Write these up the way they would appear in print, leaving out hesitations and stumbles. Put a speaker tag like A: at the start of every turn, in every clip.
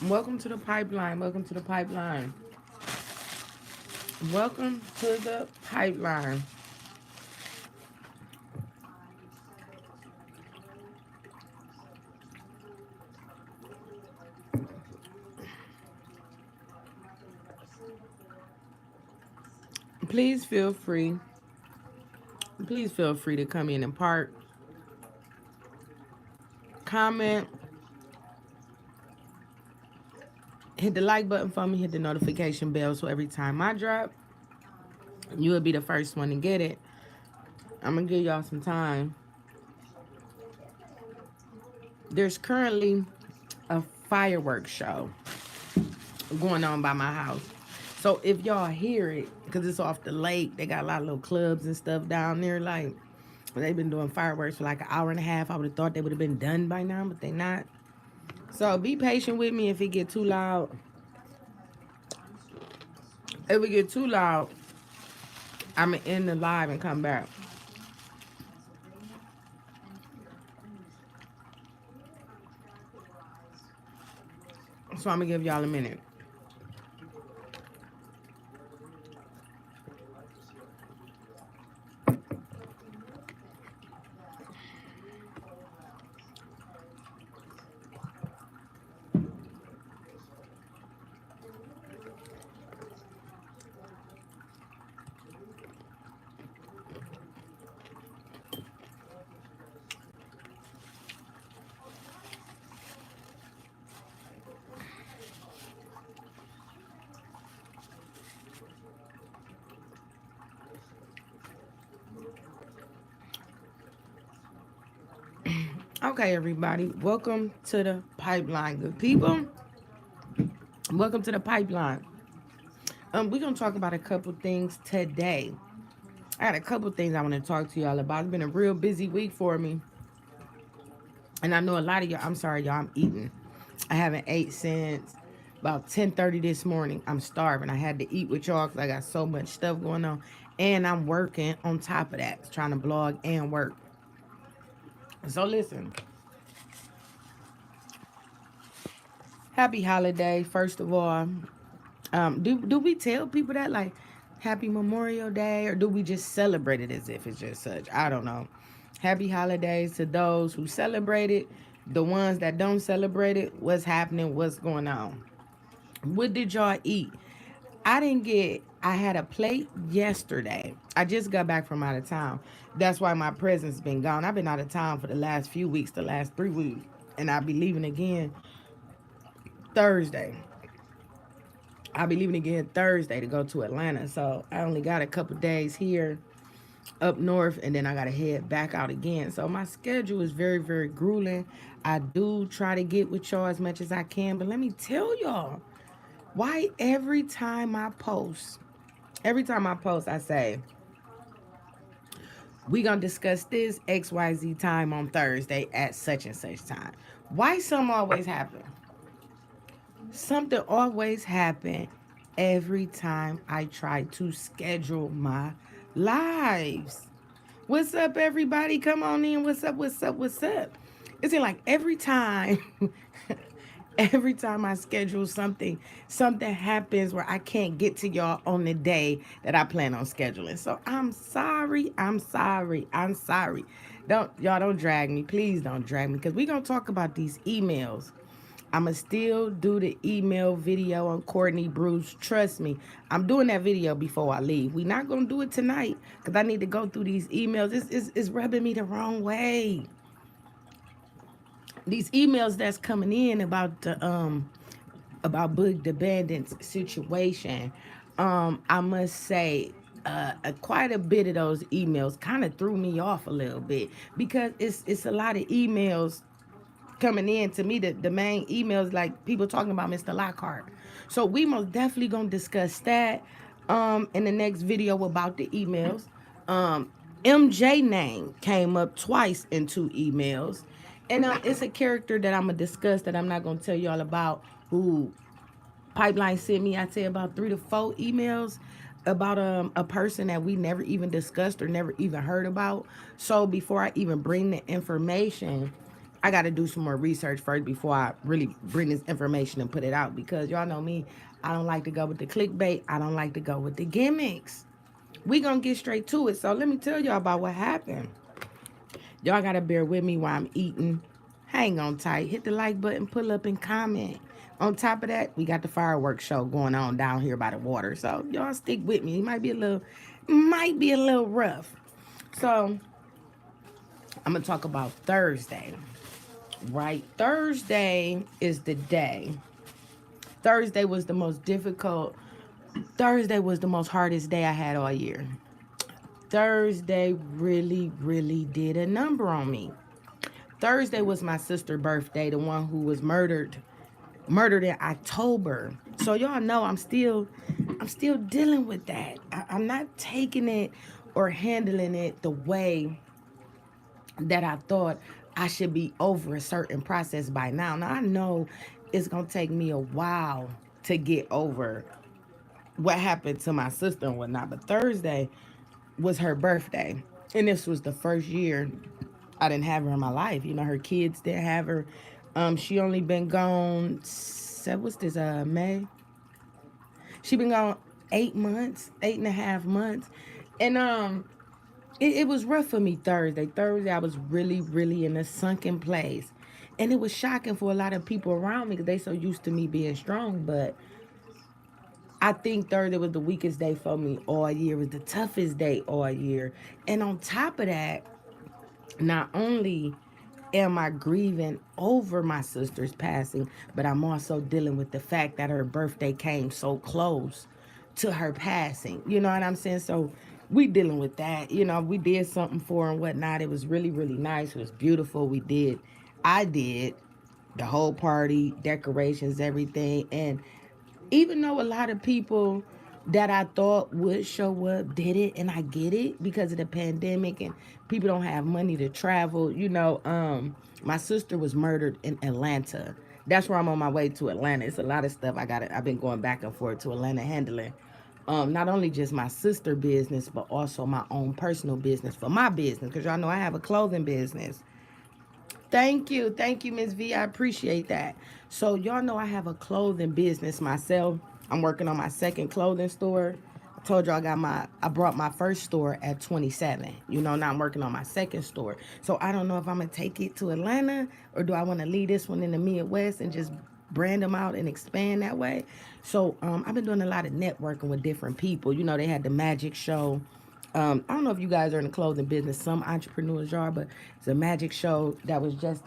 A: Welcome to the pipeline. Welcome to the pipeline. Welcome to the pipeline. Please feel free. Please feel free to come in and park, comment, hit the like button for me, hit the notification bell so every time I drop, you will be the first one to get it. I'm gonna give y'all some time. There's currently a fireworks show going on by my house. So if y'all hear it, because it's off the lake, they got a lot of little clubs and stuff down there. Like they've been doing fireworks for like an hour and a half. I would have thought they would have been done by now, but they not. So be patient with me if it get too loud. If it get too loud, I'ma end the live and come back. So I'm gonna give y'all a minute. Okay, everybody. Welcome to the pipeline, good people. Welcome to the pipeline. We're gonna talk about a couple things today. I got a couple things I want to talk to y'all about. It's been a real busy week for me. And I know a lot of y'all, I'm sorry, y'all, I'm eating. I haven't ate since about 10:30 this morning. I'm starving. I had to eat with y'all because I got so much stuff going on. And I'm working on top of that, trying to blog and work. So listen, happy holiday, first of all. Do we tell people that, like, happy Memorial Day, or do we just celebrate it as if it's just such? I don't know. Happy holidays to those who celebrate it. The ones that don't celebrate it, what's happening, what's going on. What did y'all eat? I had a plate yesterday. I just got back from out of town. That's why my presence been gone. I've been out of town for the last few weeks, the last 3 weeks. And I'll be leaving again Thursday. I'll be leaving again Thursday to go to Atlanta. So I only got a couple days here up north, and then I gotta head back out again. So my schedule is very, very grueling. I do try to get with y'all as much as I can, but let me tell y'all, why every time I post, I say, we gonna discuss this XYZ time on Thursday at such and such time. Why something always happen? Something always happen every time I try to schedule my lives. What's up, everybody? Come on in. What's up? What's up? What's up? It's like every time, every time I schedule something, something happens where I can't get to y'all on the day that I plan on scheduling. So I'm sorry. I'm sorry. I'm sorry. Don't drag me. Please don't drag me, because we're gonna talk about these emails. I'ma still do the email video on Courtney Bruce. Trust me, I'm doing that video before I leave. We not gonna do it tonight because I need to go through these emails. It's rubbing me the wrong way. These emails that's coming in about the about booked abandoned situation. I must say, quite a bit of those emails kind of threw me off a little bit, because it's a lot of emails coming in to me. The main emails, like people talking about Mr. Lockhart. So we most definitely gonna discuss that in the next video about the emails. MJ name came up twice in 2 emails. And it's a character that I'm gonna discuss that I'm not gonna tell y'all about, who Pipeline sent me, I'd say, about 3 to 4 emails about a person that we never even discussed or never even heard about. So before I even bring the information, I got to do some more research first before I really bring this information and put it out, because y'all know me. I don't like to go with the clickbait. I don't like to go with the gimmicks. We gonna get straight to it. So let me tell y'all about what happened. Y'all gotta bear with me while I'm eating. Hang on tight. Hit the like button, pull up and comment. On top of that, we got the fireworks show going on down here by the water. So y'all stick with me. It might be a little rough. So I'm gonna talk about Thursday. Right? Thursday is the day. Thursday was the most difficult. Thursday was the most hardest day I had all year. Thursday really, really did a number on me. Thursday was my sister's birthday, the one who was murdered in October. So y'all know I'm still dealing with that. I'm not taking it or handling it the way that I thought I should be over a certain process by now. Now I know it's gonna take me a while to get over what happened to my sister and whatnot. But Thursday was her birthday. And this was the first year I didn't have her in my life. You know, her kids didn't have her. She only been gone, what's this, May? She been gone 8 months, 8.5 months. And it was rough for me Thursday. Thursday, I was really, really in a sunken place. And it was shocking for a lot of people around me because they so used to me being strong. But I think Thursday was the weakest day for me all year. It was the toughest day all year. And on top of that, not only am I grieving over my sister's passing, but I'm also dealing with the fact that her birthday came so close to her passing. You know what I'm saying? So we dealing with that. You know, we did something for her and whatnot. It was really, really nice. It was beautiful. I did the whole party, decorations, everything. And even though a lot of people that I thought would show up did it, and I get it because of the pandemic and people don't have money to travel. My sister was murdered in Atlanta. That's where I'm on my way to Atlanta. It's a lot of stuff I've been going back and forth to Atlanta handling. Not only just my sister business, but also my own personal business for my business, because y'all know I have a clothing business. Thank you, Miss V. I appreciate that. So y'all know I have a clothing business myself. I'm working on my second clothing store. I told y'all I brought my first store at 27. You know, now I'm working on my second store. So I don't know if I'm gonna take it to Atlanta or do I want to leave this one in the Midwest and just brand them out and expand that way. So I've been doing a lot of networking with different people. You know, they had the magic show. I don't know if you guys are in the clothing business. Some entrepreneurs are, but it's a magic show that was just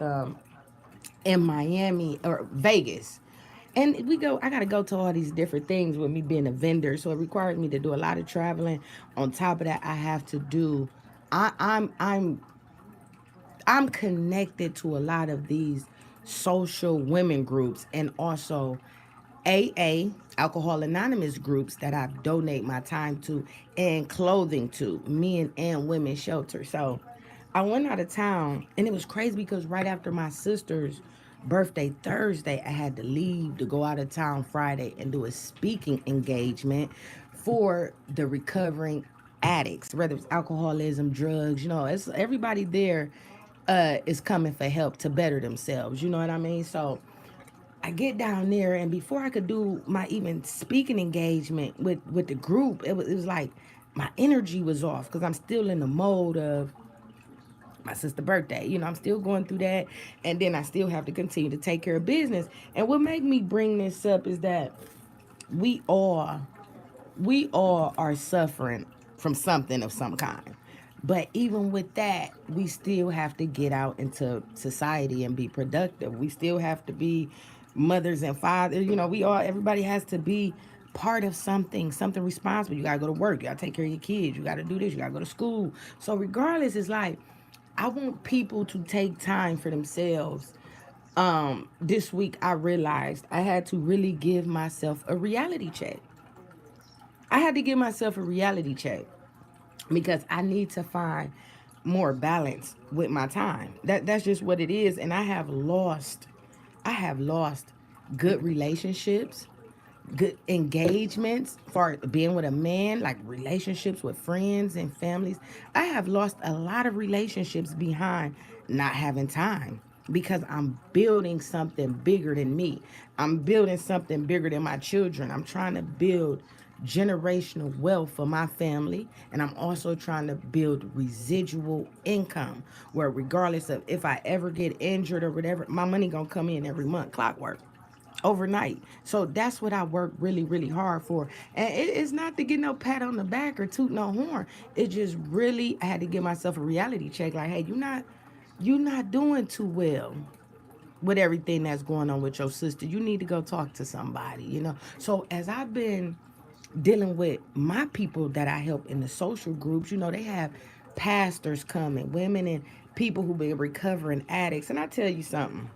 A: in Miami or Vegas. And I got to go to all these different things with me being a vendor. So it requires me to do a lot of traveling. On top of that, I have to do, I, I'm connected to a lot of these social women groups and also AA, Alcohol Anonymous groups that I donate my time to and clothing to, men and women shelter. So I went out of town and it was crazy because right after my sister's birthday Thursday, I had to leave to go out of town Friday and do a speaking engagement for the recovering addicts, whether it's alcoholism, drugs, it's everybody there is coming for help to better themselves. You know what I mean? So I get down there, and before I could do my even speaking engagement with the group, it was like my energy was off because I'm still in the mode of my sister's birthday. I'm still going through that, and then I still have to continue to take care of business. And what made me bring this up is that we all we all are suffering from something of some kind. But even with that, we still have to get out into society and be productive. We still have to be mothers and fathers. Everybody has to be part of something responsible. You gotta go to work, you gotta take care of your kids, you gotta do this, you gotta go to school. So regardless, it's like I want people to take time for themselves. This week I realized I had to really give myself a reality check. I had to give myself a reality check because I need to find more balance with my time. That's just what it is. And I have lost good relationships, good engagements for being with a man, like relationships with friends and families. I have lost a lot of relationships behind not having time. because I'm building something bigger than me. I'm building something bigger than my children. I'm trying to build generational wealth for my family, and I'm also trying to build residual income where regardless of if I ever get injured or whatever, my money going to come in every month, clockwork, overnight. So that's what I work really, really hard for. And it's not to get no pat on the back or toot no horn. It just really I had to give myself a reality check. Like, hey, you're not doing too well with everything that's going on with your sister. You need to go talk to somebody. So as I've been dealing with my people that I help in the social groups, they have pastors coming, women and people who've been recovering addicts. And I tell you something,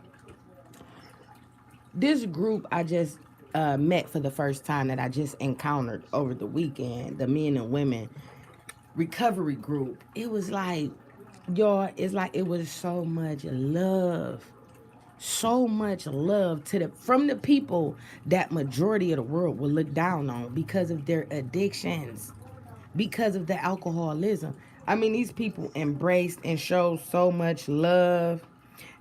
A: this group I just met for the first time that I just encountered over the weekend, the men and women recovery group, it was like, y'all, it's like it was so much love to the from the people that majority of the world will look down on because of their addictions, because of the alcoholism. I mean, these people embraced and showed so much love.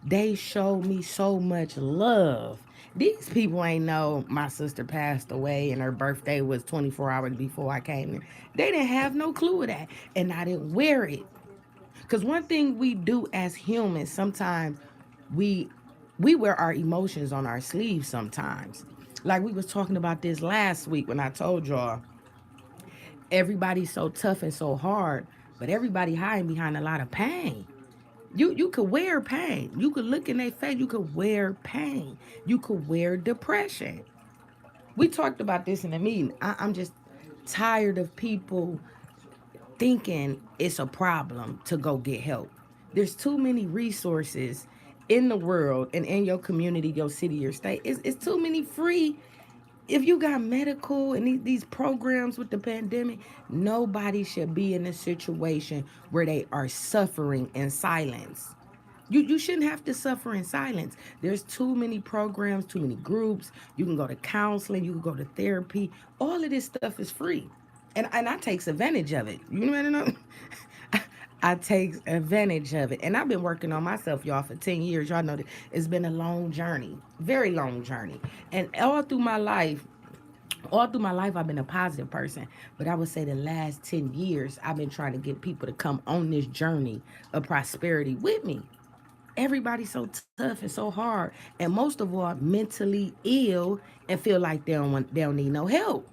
A: They showed me so much love. These people ain't know my sister passed away and her birthday was 24 hours before I came in. They didn't have no clue of that. And I didn't wear it. Because one thing we do as humans, sometimes we we wear our emotions on our sleeves sometimes. Like we was talking about this last week when I told y'all everybody's so tough and so hard, but everybody hiding behind a lot of pain. You could wear pain. You could look in their face. You could wear pain. You could wear depression. We talked about this in the meeting. I'm just tired of people thinking it's a problem to go get help. There's too many resources in the world and in your community, your city, your state. It's too many free. If you got medical and these programs with the pandemic, nobody should be in a situation where they are suffering in silence. You shouldn't have to suffer in silence. There's too many programs, too many groups. You can go to counseling, you can go to therapy. All of this stuff is free. And I takes advantage of it. You know what I know? I takes advantage of it. And I've been working on myself, y'all, for 10 years. Y'all know that it's been a long journey, very long journey. And all through my life, I've been a positive person. But I would say the last 10 years, I've been trying to get people to come on this journey of prosperity with me. Everybody's so tough and so hard, and most of all, mentally ill and feel like they don't need no help.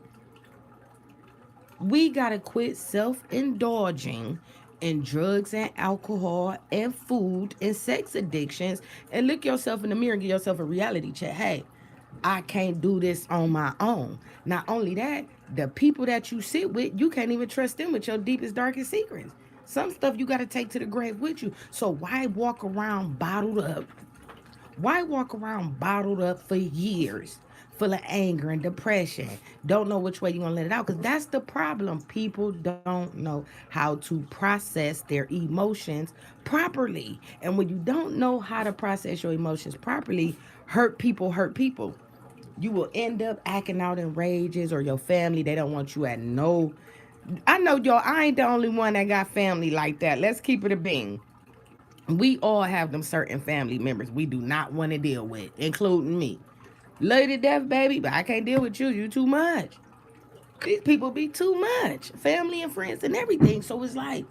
A: We gotta quit self-indulging in drugs and alcohol and food and sex addictions and look yourself in the mirror and give yourself a reality check. Hey, I can't do this on my own. Not only that, the people that you sit with, you can't even trust them with your deepest, darkest secrets. Some stuff you got to take to the grave with you. So why walk around bottled up? Why walk around bottled up for years, full of anger and depression? Don't know which way you're going to let it out. Because that's the problem. People don't know how to process their emotions properly. And when you don't know how to process your emotions properly, hurt people hurt people. You will end up acting out in rages, or your family, they don't want you at no. I know, y'all, I ain't the only one that got family like that. Let's keep it a bean. We all have them certain family members we do not want to deal with, including me. Love you to death, baby, but I can't deal with you. You too much. These people be too much. Family and friends and everything. So it's like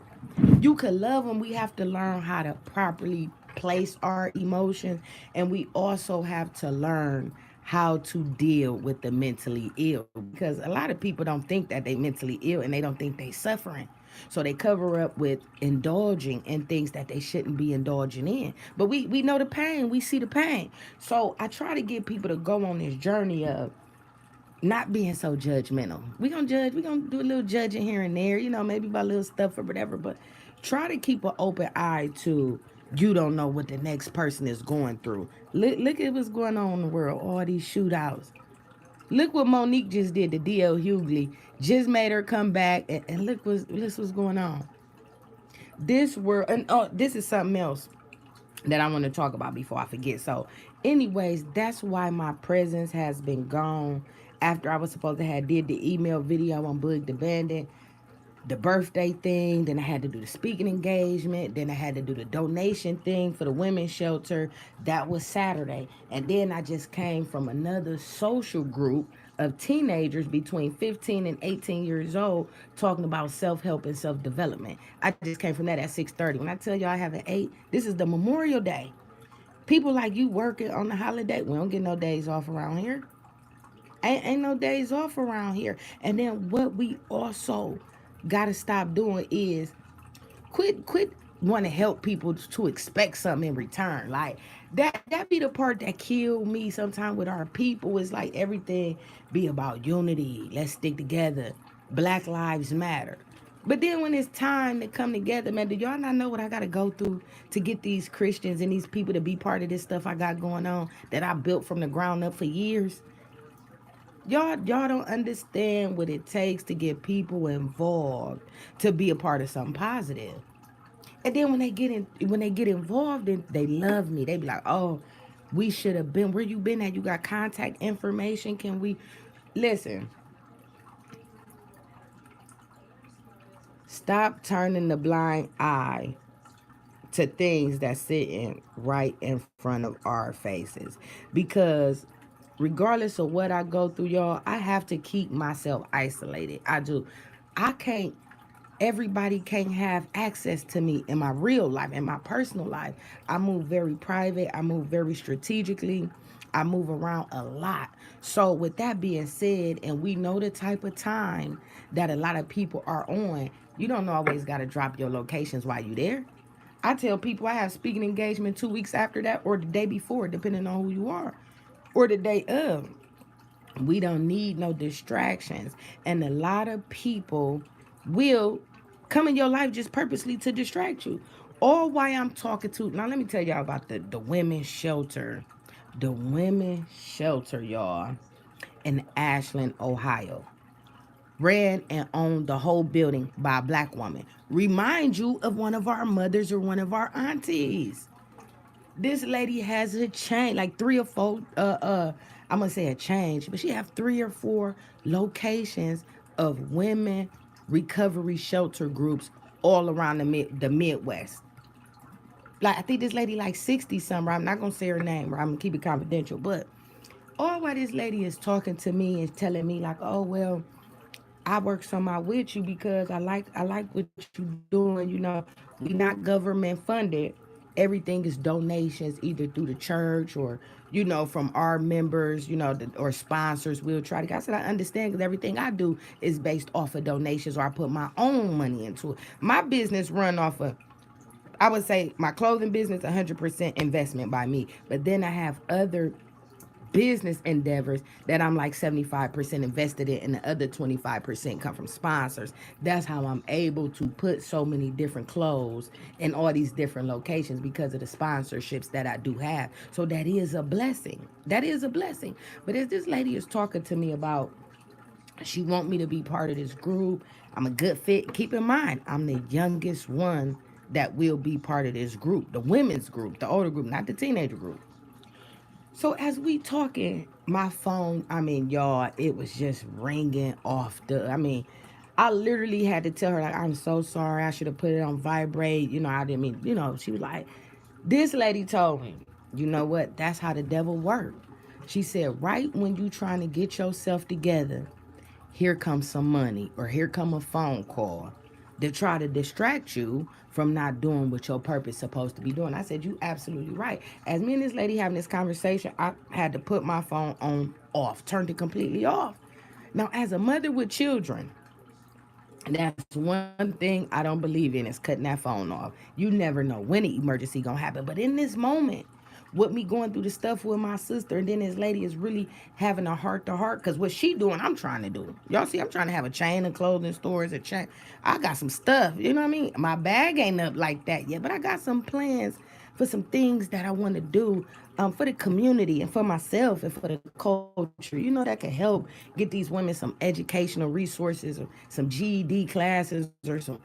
A: you could love them. We have to learn how to properly place our emotions, and we also have to learn how to deal with the mentally ill, because a lot of people don't think that they mentally ill and they don't think they suffering. So they cover up with indulging in things that they shouldn't be indulging in. But we know the pain. We see the pain. So I try to get people to go on this journey of not being so judgmental. We gonna judge. We gonna do a little judging here and there. Maybe about little stuff or whatever. But try to keep an open eye to. You don't know what the next person is going through. Look at what's going on in the world. All these shootouts. Look what Monique just did to D.L. Hughley. Just made her come back, and look what's going on. This world, and this is something else that I want to talk about before I forget. So, anyways, that's why my presence has been gone after I was supposed to have did the email video on Boog the Bandit. the birthday thing, then I had to do the speaking engagement, then I had to do the donation thing for the women's shelter. That was Saturday. And then I just came from another social group of teenagers between 15 and 18 years old talking about self-help and self-development. I just came from that at 6:30. When I tell you I have an 8, this is the Memorial Day. People like you working on the holiday. We don't get no days off around here. Ain't no days off around here. And then what we also gotta stop doing is quit want to help people to expect something in return. Like that be the part that kill me sometimes with our people. Is like everything be about unity. Let's stick together. Black lives matter. But then when it's time to come together, man, do y'all not know what I gotta go through to get these Christians and these people to be part of this stuff I got going on that I built from the ground up for years? Y'all don't understand what it takes to get people involved to be a part of something positive. And then when they get involved, and they love me. They be like, "Oh, we should have been where you been at. You got contact information. Can we listen? Stop turning the blind eye to things that's sitting right in front of our faces, because regardless of what I go through, y'all, I have to keep myself isolated. I do. I can't Everybody can't have access to me in my real life, in my personal life. I move very private, I move very strategically, I move around a lot. So with that being said, and we know the type of time that a lot of people are on, you don't always got to drop your locations while you there. I tell people I have speaking engagement 2 weeks after that or the day before, depending on who you are, or the day of. We don't need no distractions. And a lot of people will come in your life just purposely to distract you. All why I'm talking to now, let me tell y'all about the women's shelter. The women's shelter, y'all, in Ashland, Ohio. Ran and owned the whole building by a black woman. Remind you of one of our mothers or one of our aunties. This lady has a chain, like 3 or 4. I'm gonna say a change, but she have 3 or 4 locations of women recovery shelter groups all around the Midwest. Like I think this lady like 60 something. Right? I'm not gonna say her name. Right? I'm gonna keep it confidential. But all why this lady is talking to me and telling me like, oh well, I work somehow with you because I like what you doing. We not government funded. Everything is donations either through the church or from our members, or sponsors. We'll try to. I said I understand because everything I do is based off of donations or I put my own money into it. My business run off of, I would say my clothing business 100% investment by me, but then I have other business endeavors that I'm like 75% invested in, and the other 25% come from sponsors. That's how I'm able to put so many different clothes in all these different locations because of the sponsorships that I do have. So that is a blessing. That is a blessing. But as this lady is talking to me about, she want me to be part of this group. I'm a good fit. Keep in mind, I'm the youngest one that will be part of this group, the women's group, the older group, not the teenager group. So as we talking, my phone, I mean, y'all, it was just ringing off I mean, I literally had to tell her, like, I'm so sorry. I should have put it on vibrate. I didn't mean, she was like, this lady told me, you know what? That's how the devil worked. She said, right when you trying to get yourself together, here comes some money or here come a phone call to try to distract you from not doing what your purpose is supposed to be doing. I said, you absolutely right. As me and this lady having this conversation, I had to put my phone on off, turned it completely off. Now, as a mother with children, that's one thing I don't believe in is cutting that phone off. You never know when an emergency gonna happen. But in this moment, with me going through the stuff with my sister, and then this lady is really having a heart to heart because what she doing, I'm trying to do. Y'all see, I'm trying to have a chain of clothing stores, a chain. I got some stuff, you know what I mean? My bag ain't up like that yet, but I got some plans for some things that I want to do for the community and for myself and for the culture, that can help get these women some educational resources or some GED classes or some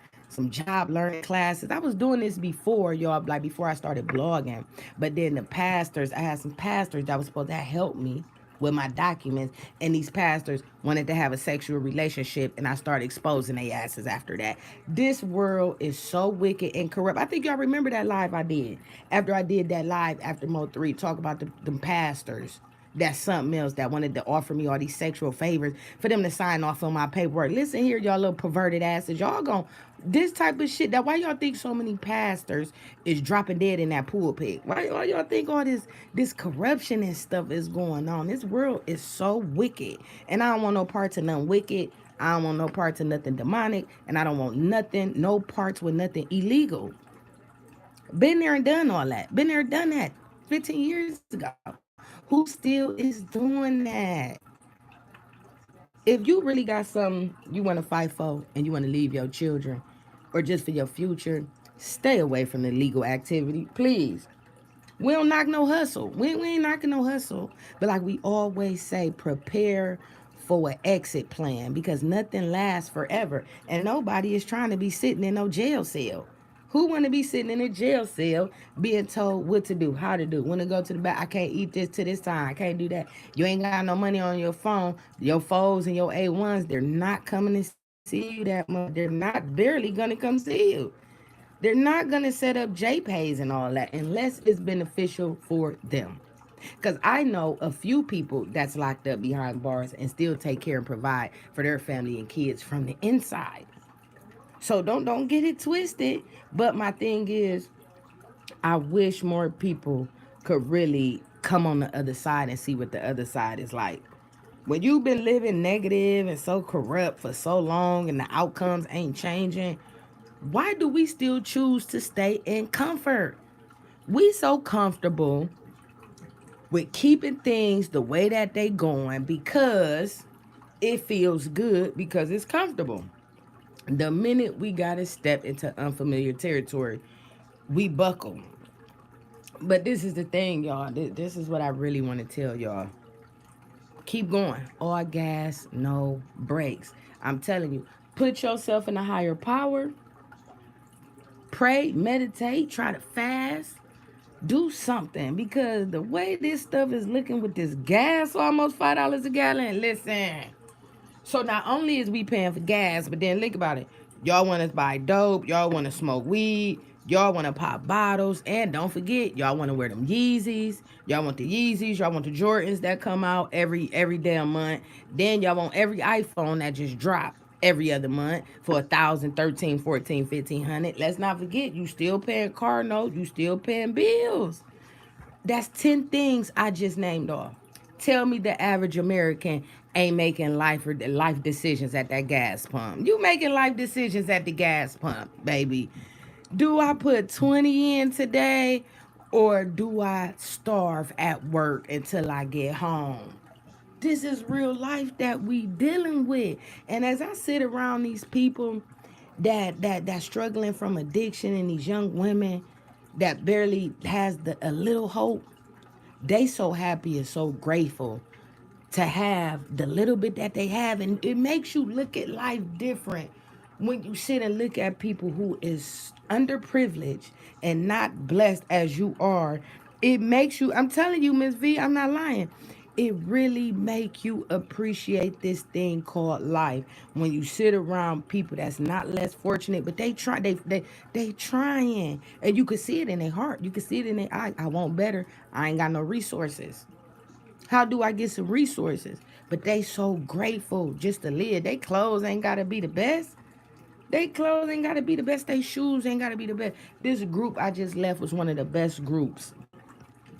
A: job learning classes. I was doing this before, y'all, before I started blogging. But then I had some pastors that was supposed to help me with my documents, and these pastors wanted to have a sexual relationship, and I started exposing their asses after that. This world is so wicked and corrupt. I think y'all remember that live I did. After I did that live after Mo 3, talk about the pastors. That's something else that wanted to offer me all these sexual favors for them to sign off on my paperwork. Listen here, y'all little perverted asses. Y'all gon' this type of shit. That why y'all think so many pastors is dropping dead in that pulpit? Why y'all think all this corruption and stuff is going on? This world is so wicked, and I don't want no parts of nothing wicked. I don't want no parts of nothing demonic, and I don't want nothing, no parts with nothing illegal. Been there and done all that. Been there and done that 15 years ago. Who still is doing that? If you really got something you want to fight for and you want to leave your children or just for your future, stay away from the legal activity, please. We don't knock no hustle. We ain't knocking no hustle. But like we always say, prepare for an exit plan because nothing lasts forever. And nobody is trying to be sitting in no jail cell. Who want to be sitting in a jail cell being told what to do, how to do, when to go to the back? I can't eat this to this time. I can't do that. You ain't got no money on your phone. Your foes and your A1s, they're not coming to see you that much. They're not barely going to come see you. They're not going to set up JPays and all that unless it's beneficial for them. Because I know a few people that's locked up behind bars and still take care and provide for their family and kids from the inside. So don't get it twisted. But my thing is, I wish more people could really come on the other side and see what the other side is like. When you've been living negative and so corrupt for so long and the outcomes ain't changing, why do we still choose to stay in comfort? We so comfortable with keeping things the way that they going because it feels good because it's comfortable. The minute we gotta step into unfamiliar territory, we buckle. But this is the thing, y'all. This is what I really want to tell y'all. Keep going. All gas, no brakes. I'm telling you, put yourself in a higher power. Pray, meditate, try to fast. Do something because the way this stuff is looking with this gas almost $5 a gallon. Listen, so not only is we paying for gas, but then think about it. Y'all want to buy dope. Y'all want to smoke weed. Y'all want to pop bottles. And don't forget, y'all want to wear them Yeezys. Y'all want the Yeezys. Y'all want the Jordans that come out every damn month. Then y'all want every iPhone that just dropped every other month for 1,000, 13, 14, 1,500. Let's not forget, you still paying car notes. You still paying bills. That's 10 things I just named off. Tell me the average American ain't making life decisions at that gas pump. You making life decisions at the gas pump, baby. Do I put 20 in today or do I starve at work until I get home? This is real life that we dealing with. And as I sit around these people that struggling from addiction and these young women that barely has a little hope, they so happy and so grateful to have the little bit that they have, and it makes you look at life different when you sit and look at people who is underprivileged and not blessed as you are. It makes you, I'm telling you, Miss V, I'm not lying, it really make you appreciate this thing called life when you sit around people that's not less fortunate, but they trying, and you can see it in their heart, you can see it in their eye. I want better. I ain't got no resources. How do I get some resources? But they so grateful just to live. They clothes ain't gotta be the best. They clothes ain't gotta be the best. They shoes ain't gotta be the best. This group I just left was one of the best groups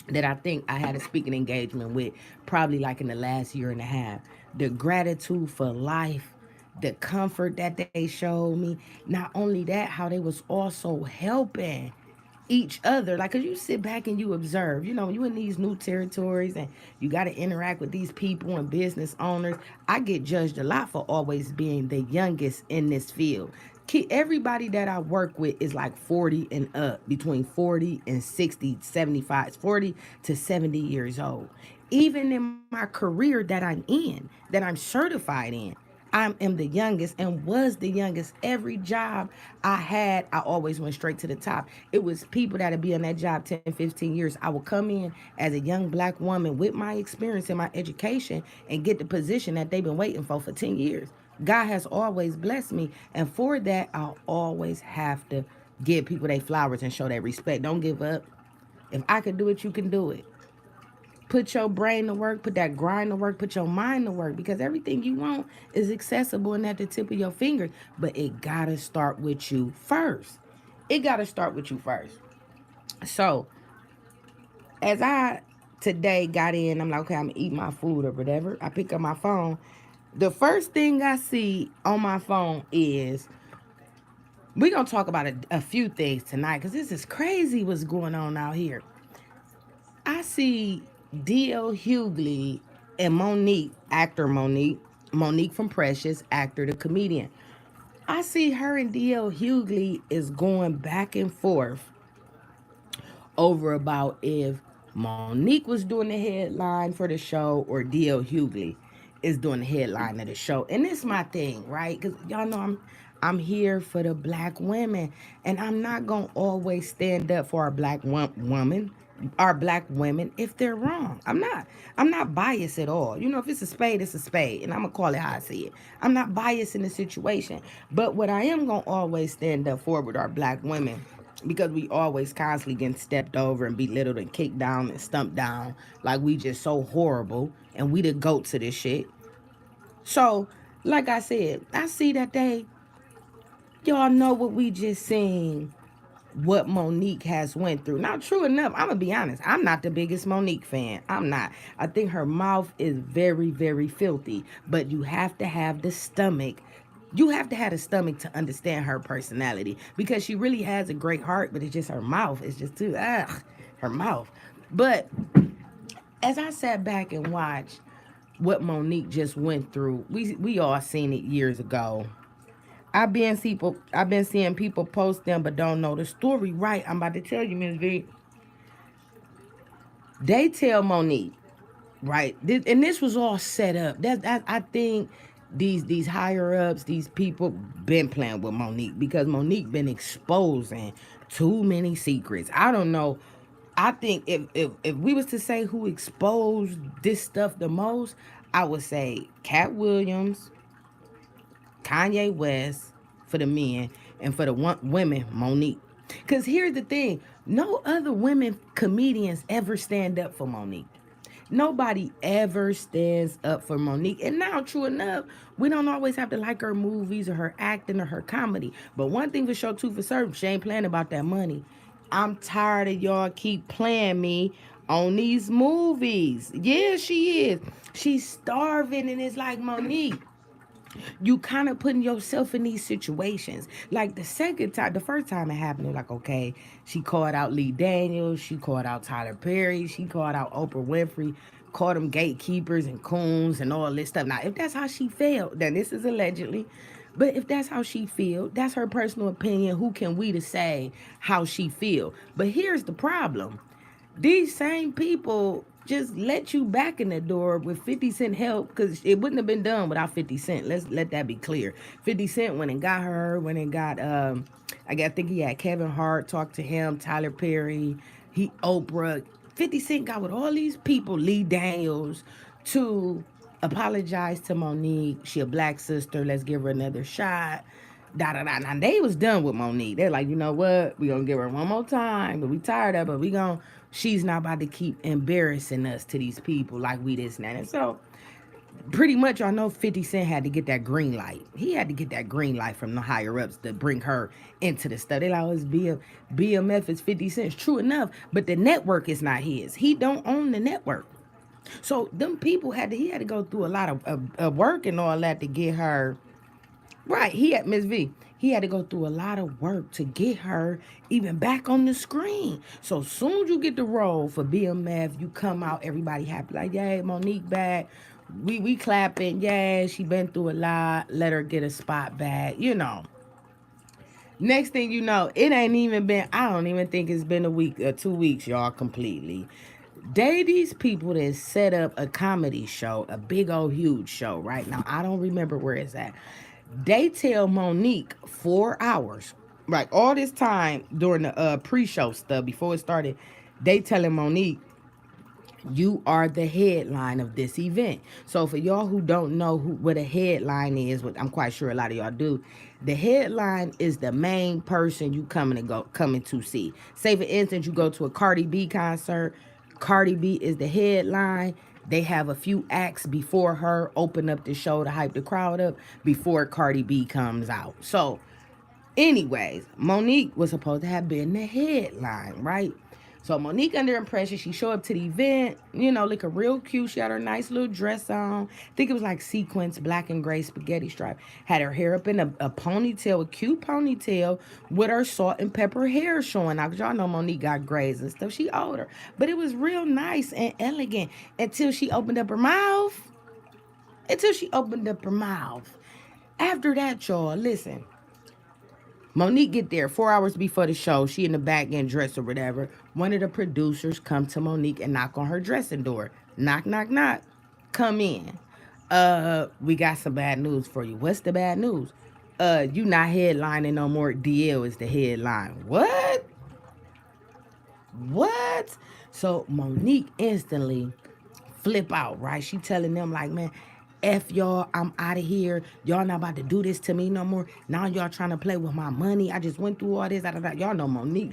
A: that I think I had a speaking engagement with, probably like in the last year and a half. The gratitude for life, the comfort that they showed me. Not only that, how they was also helping each other. Like, cause you sit back and you observe, you in these new territories and you got to interact with these people and business owners. I get judged a lot for always being the youngest in this field. Everybody that I work with is like 40 and up, between 40 and 60, 75, 40 to 70 years old. Even in my career that I'm in, that I'm certified in, I am the youngest and was the youngest. Every job I had, I always went straight to the top. It was people that'd be on that job 10, 15 years. I would come in as a young black woman with my experience and my education and get the position that they've been waiting for 10 years. God has always blessed me. And for that, I'll always have to give people their flowers and show their respect. Don't give up. If I can do it, you can do it. Put your brain to work, put that grind to work, put your mind to work, because everything you want is accessible and at the tip of your finger. But it gotta start with you first. It gotta start with you first. So as I today got in, I'm like, okay, I'm gonna eat my food or whatever. I pick up my phone. The first thing I see on my phone is we're gonna talk about a few things tonight because this is crazy what's going on out here. I see D.L. Hughley and Monique, actor Monique from Precious, actor, the comedian. I see her and D.L. Hughley is going back and forth over about if Monique was doing the headline for the show or D.L. Hughley is doing the headline of the show. And it's my thing, right? Because y'all know I'm here for the black women, and I'm not gonna always stand up for our black woman, our black women if they're wrong. I'm not biased at all. You know, if it's a spade, it's a spade, and I'm gonna call it how I see it. I'm not biased in the situation, but what I am gonna always stand up for with our black women, because we always constantly getting stepped over and belittled and kicked down and stumped down like we just so horrible and we the goats of this shit. So, like I said, I see that y'all know what we just seen, what Monique has went through. Now, true enough, I'm gonna be honest, I'm not the biggest Monique fan. I'm not. I think her mouth is very, very filthy, but you have to have the stomach. You have to have the stomach to understand her personality, because she really has a great heart, but it's just her mouth. It's just too, her mouth. But as I sat back and watched what Monique just went through, we all seen it years ago. I've been seeing people post them but don't know the story. Right, I'm about to tell you, Miss V. They tell Monique, right, and this was all set up. That I think these higher ups, these people been playing with Monique, because Monique been exposing too many secrets. I don't know. I think if we was to say who exposed this stuff the most, I would say Cat Williams, Kanye West for the men, and for the women, Monique. Because here's the thing, no other women comedians ever stand up for Monique. Nobody ever stands up for Monique. And now, true enough, we don't always have to like her movies or her acting or her comedy. But one thing for sure, two for certain, she ain't playing about that money. I'm tired of y'all keep playing me on these movies. Yeah, she is. She's starving, and it's like, Monique, you kind of putting yourself in these situations. Like the first time it happened, it was like, okay, she called out Lee Daniels, she called out Tyler Perry, she called out Oprah Winfrey, called them gatekeepers and coons and all this stuff. Now, if that's how she felt, then this is allegedly. But if that's how she feel, that's her personal opinion. Who can we to say how she feel? But here's the problem. These same people just let you back in the door with 50 Cent help, because it wouldn't have been done without 50 Cent. Let's let that be clear. 50 Cent went and got her, went and got, I think he had Kevin Hart talk to him, Tyler Perry, Oprah. 50 Cent got with all these people, Lee Daniels, to apologize to Monique. She a black sister. Let's give her another shot. Da da da. Now they was done with Monique. They're like, you know what? We gonna give her one more time, but we tired of her. We gonna. She's not about to keep embarrassing us to these people like we this and that. And so, pretty much, I know 50 Cent had to get that green light. He had to get that green light from the higher ups to bring her into the stuff. They like, oh, it's BMF is 50 Cent. True enough, but the network is not his. He don't own the network. So them people he had to go through a lot of work and all that to get her right. He had Miss V. He had to go through a lot of work to get her even back on the screen. So soon as you get the role for BMF, you come out, everybody happy, like, yay, Monique back. We clapping, yeah, she been through a lot. Let her get a spot back, you know. Next thing you know, it ain't even been, I don't even think it's been a week or 2 weeks, y'all, completely. These people that set up a comedy show, a big old huge show, right? Now I don't remember where it's at. They tell Monique 4 hours. Right, all this time during the pre-show stuff before it started, they telling Monique, you are the headline of this event. So for y'all who don't know what a headline is, what I'm quite sure a lot of y'all do, the headline is the main person you coming to see. Say for instance, you go to a Cardi B concert. Cardi B is the headline. They have a few acts before her open up the show to hype the crowd up before Cardi B comes out. So anyways, Monique was supposed to have been the headline, right? So Monique under impression, she showed up to the event, looking real cute. She had her nice little dress on. I think it was like sequins, black and gray spaghetti stripe. Had her hair up in a ponytail, a cute ponytail, with her salt and pepper hair showing out. Cause y'all know Monique got grays and stuff. She older. But it was real nice and elegant until she opened up her mouth. Until she opened up her mouth. After that, y'all, listen. Monique get there 4 hours before the show. She in the back getting dressed or whatever. One of the producers come to Monique and knock on her dressing door. Knock, knock, knock. Come in. We got some bad news for you. What's the bad news? You not headlining no more. DL is the headline. What? What? So Monique instantly flip out, right? She telling them like, man, F y'all, I'm out of here. Y'all not about to do this to me no more. Now y'all trying to play with my money. I just went through all this. Y'all know Monique,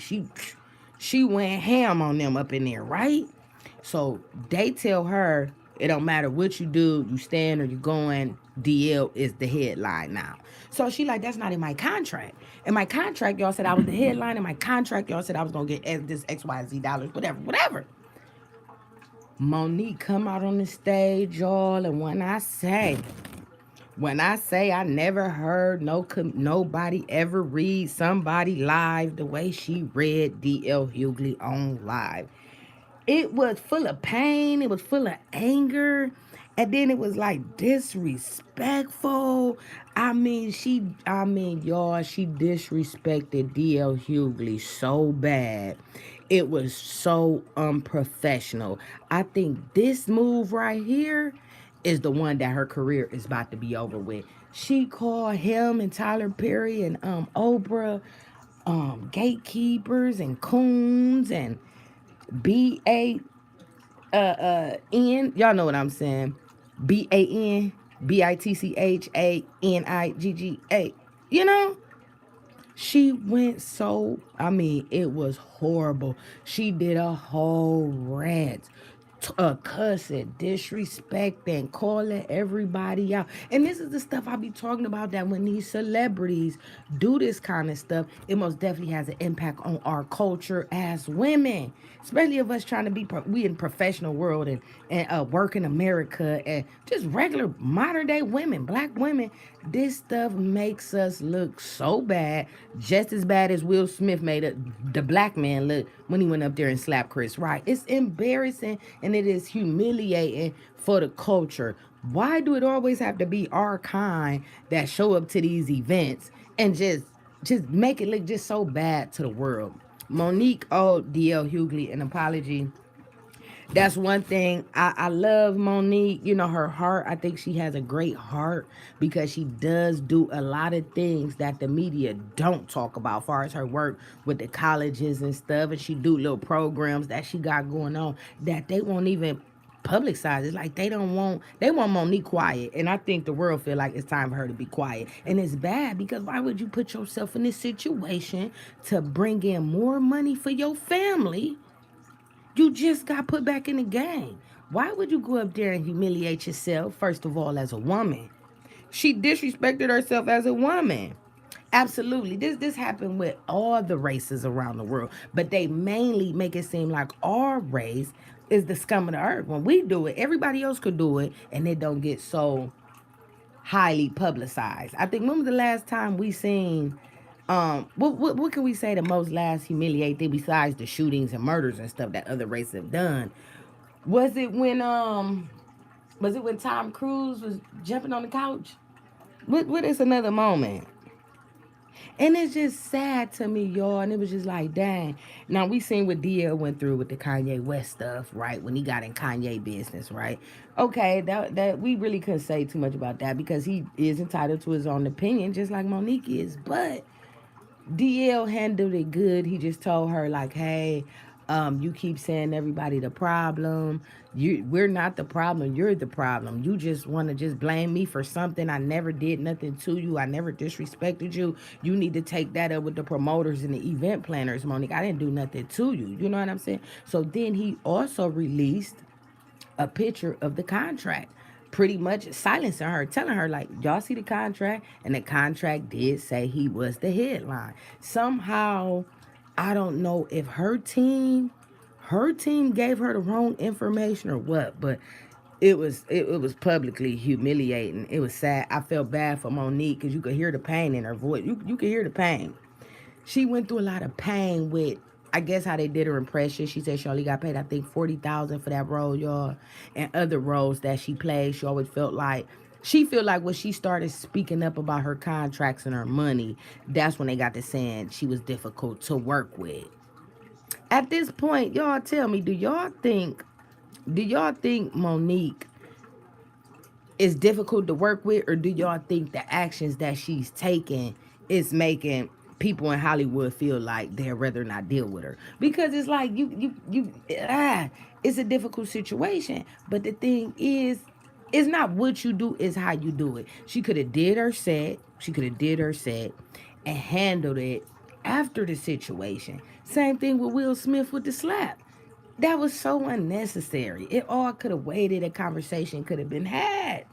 A: she went ham on them up in there, right? So they tell her it don't matter what you do, you stand or you going, DL is the headline now. So she like, that's not in my contract. In my contract, y'all said I was the headline. In my contract, y'all said I was gonna get this XYZ dollars, whatever. Monique come out on the stage, y'all, and when I say I never heard nobody ever read somebody live the way she read DL Hughley on live. It was full of pain, it was full of anger, and then it was like disrespectful. Y'all, she disrespected DL Hughley so bad. It was so unprofessional. I think this move right here is the one that her career is about to be over with. She called him and Tyler Perry and Oprah gatekeepers and coons and BAN. Y'all know what I'm saying. BAN BITCHANIGGA. You know? She went so, it was horrible. She did a whole rant, cussing, disrespecting, calling everybody out. And this is the stuff I be talking about, that when these celebrities do this kind of stuff, it most definitely has an impact on our culture as women. Especially of us trying to we in professional world and work in America and just regular modern day women, black women. This stuff makes us look so bad, just as bad as Will Smith made the black man look when he went up there and slapped Chris Rock. It's embarrassing and it is humiliating for the culture. Why do it always have to be our kind that show up to these events and just make it look just so bad to the world? Monique owed DL Hughley an apology. That's one thing. I love Monique. Her heart. I think she has a great heart because she does do a lot of things that the media don't talk about, as far as her work with the colleges and stuff. And she do little programs that she got going on that they won't even publicize. It's like they want Monique quiet. And I think the world feel like it's time for her to be quiet. And it's bad because why would you put yourself in this situation to bring in more money for your family? You just got put back in the game. Why would you go up there and humiliate yourself, first of all, as a woman? She disrespected herself as a woman. Absolutely. This happened with all the races around the world, but they mainly make it seem like our race is the scum of the earth. When we do it, everybody else could do it, and it don't get so highly publicized. I think, when was the last time we seen what can we say the most last humiliating thing besides the shootings and murders and stuff that other races have done? Was it when Tom Cruise was jumping on the couch? What is another moment? And it's just sad to me, y'all. And it was just like, dang. Now we seen what DL went through with the Kanye West stuff, right? When he got in Kanye business, right? Okay, that we really couldn't say too much about that because he is entitled to his own opinion, just like Monique is. But DL handled it good. He just told her like, "Hey, you keep saying everybody the problem. We're not the problem. You're the problem. You just want to just blame me for something I never did nothing to you. I never disrespected you. You need to take that up with the promoters and the event planners, Monique. I didn't do nothing to you. You know what I'm saying? So then he also released a picture of the contract, pretty much silencing her, telling her like, y'all see the contract, and the contract did say he was the headline. Somehow, I don't know if her team gave her the wrong information or what, but it was publicly humiliating. It was sad. I felt bad for Monique because you could hear the pain in her voice. You could hear the pain. She went through a lot of pain with, I guess, how they did her impression. She said she only got paid, I think, 40,000 for that role, y'all. And other roles that she played, she always felt like she feel like when she started speaking up about her contracts and her money, that's when they got to saying she was difficult to work with. At this point, y'all tell me, do y'all think Monique is difficult to work with, or do y'all think the actions that she's taking is making people in Hollywood feel like they'd rather not deal with her? Because it's like it's a difficult situation. But the thing is, it's not what you do, it's how you do it. She could have did her set. She could have did her set and handled it after the situation. Same thing with Will Smith with the slap. That was so unnecessary. It all could have waited. A conversation could have been had.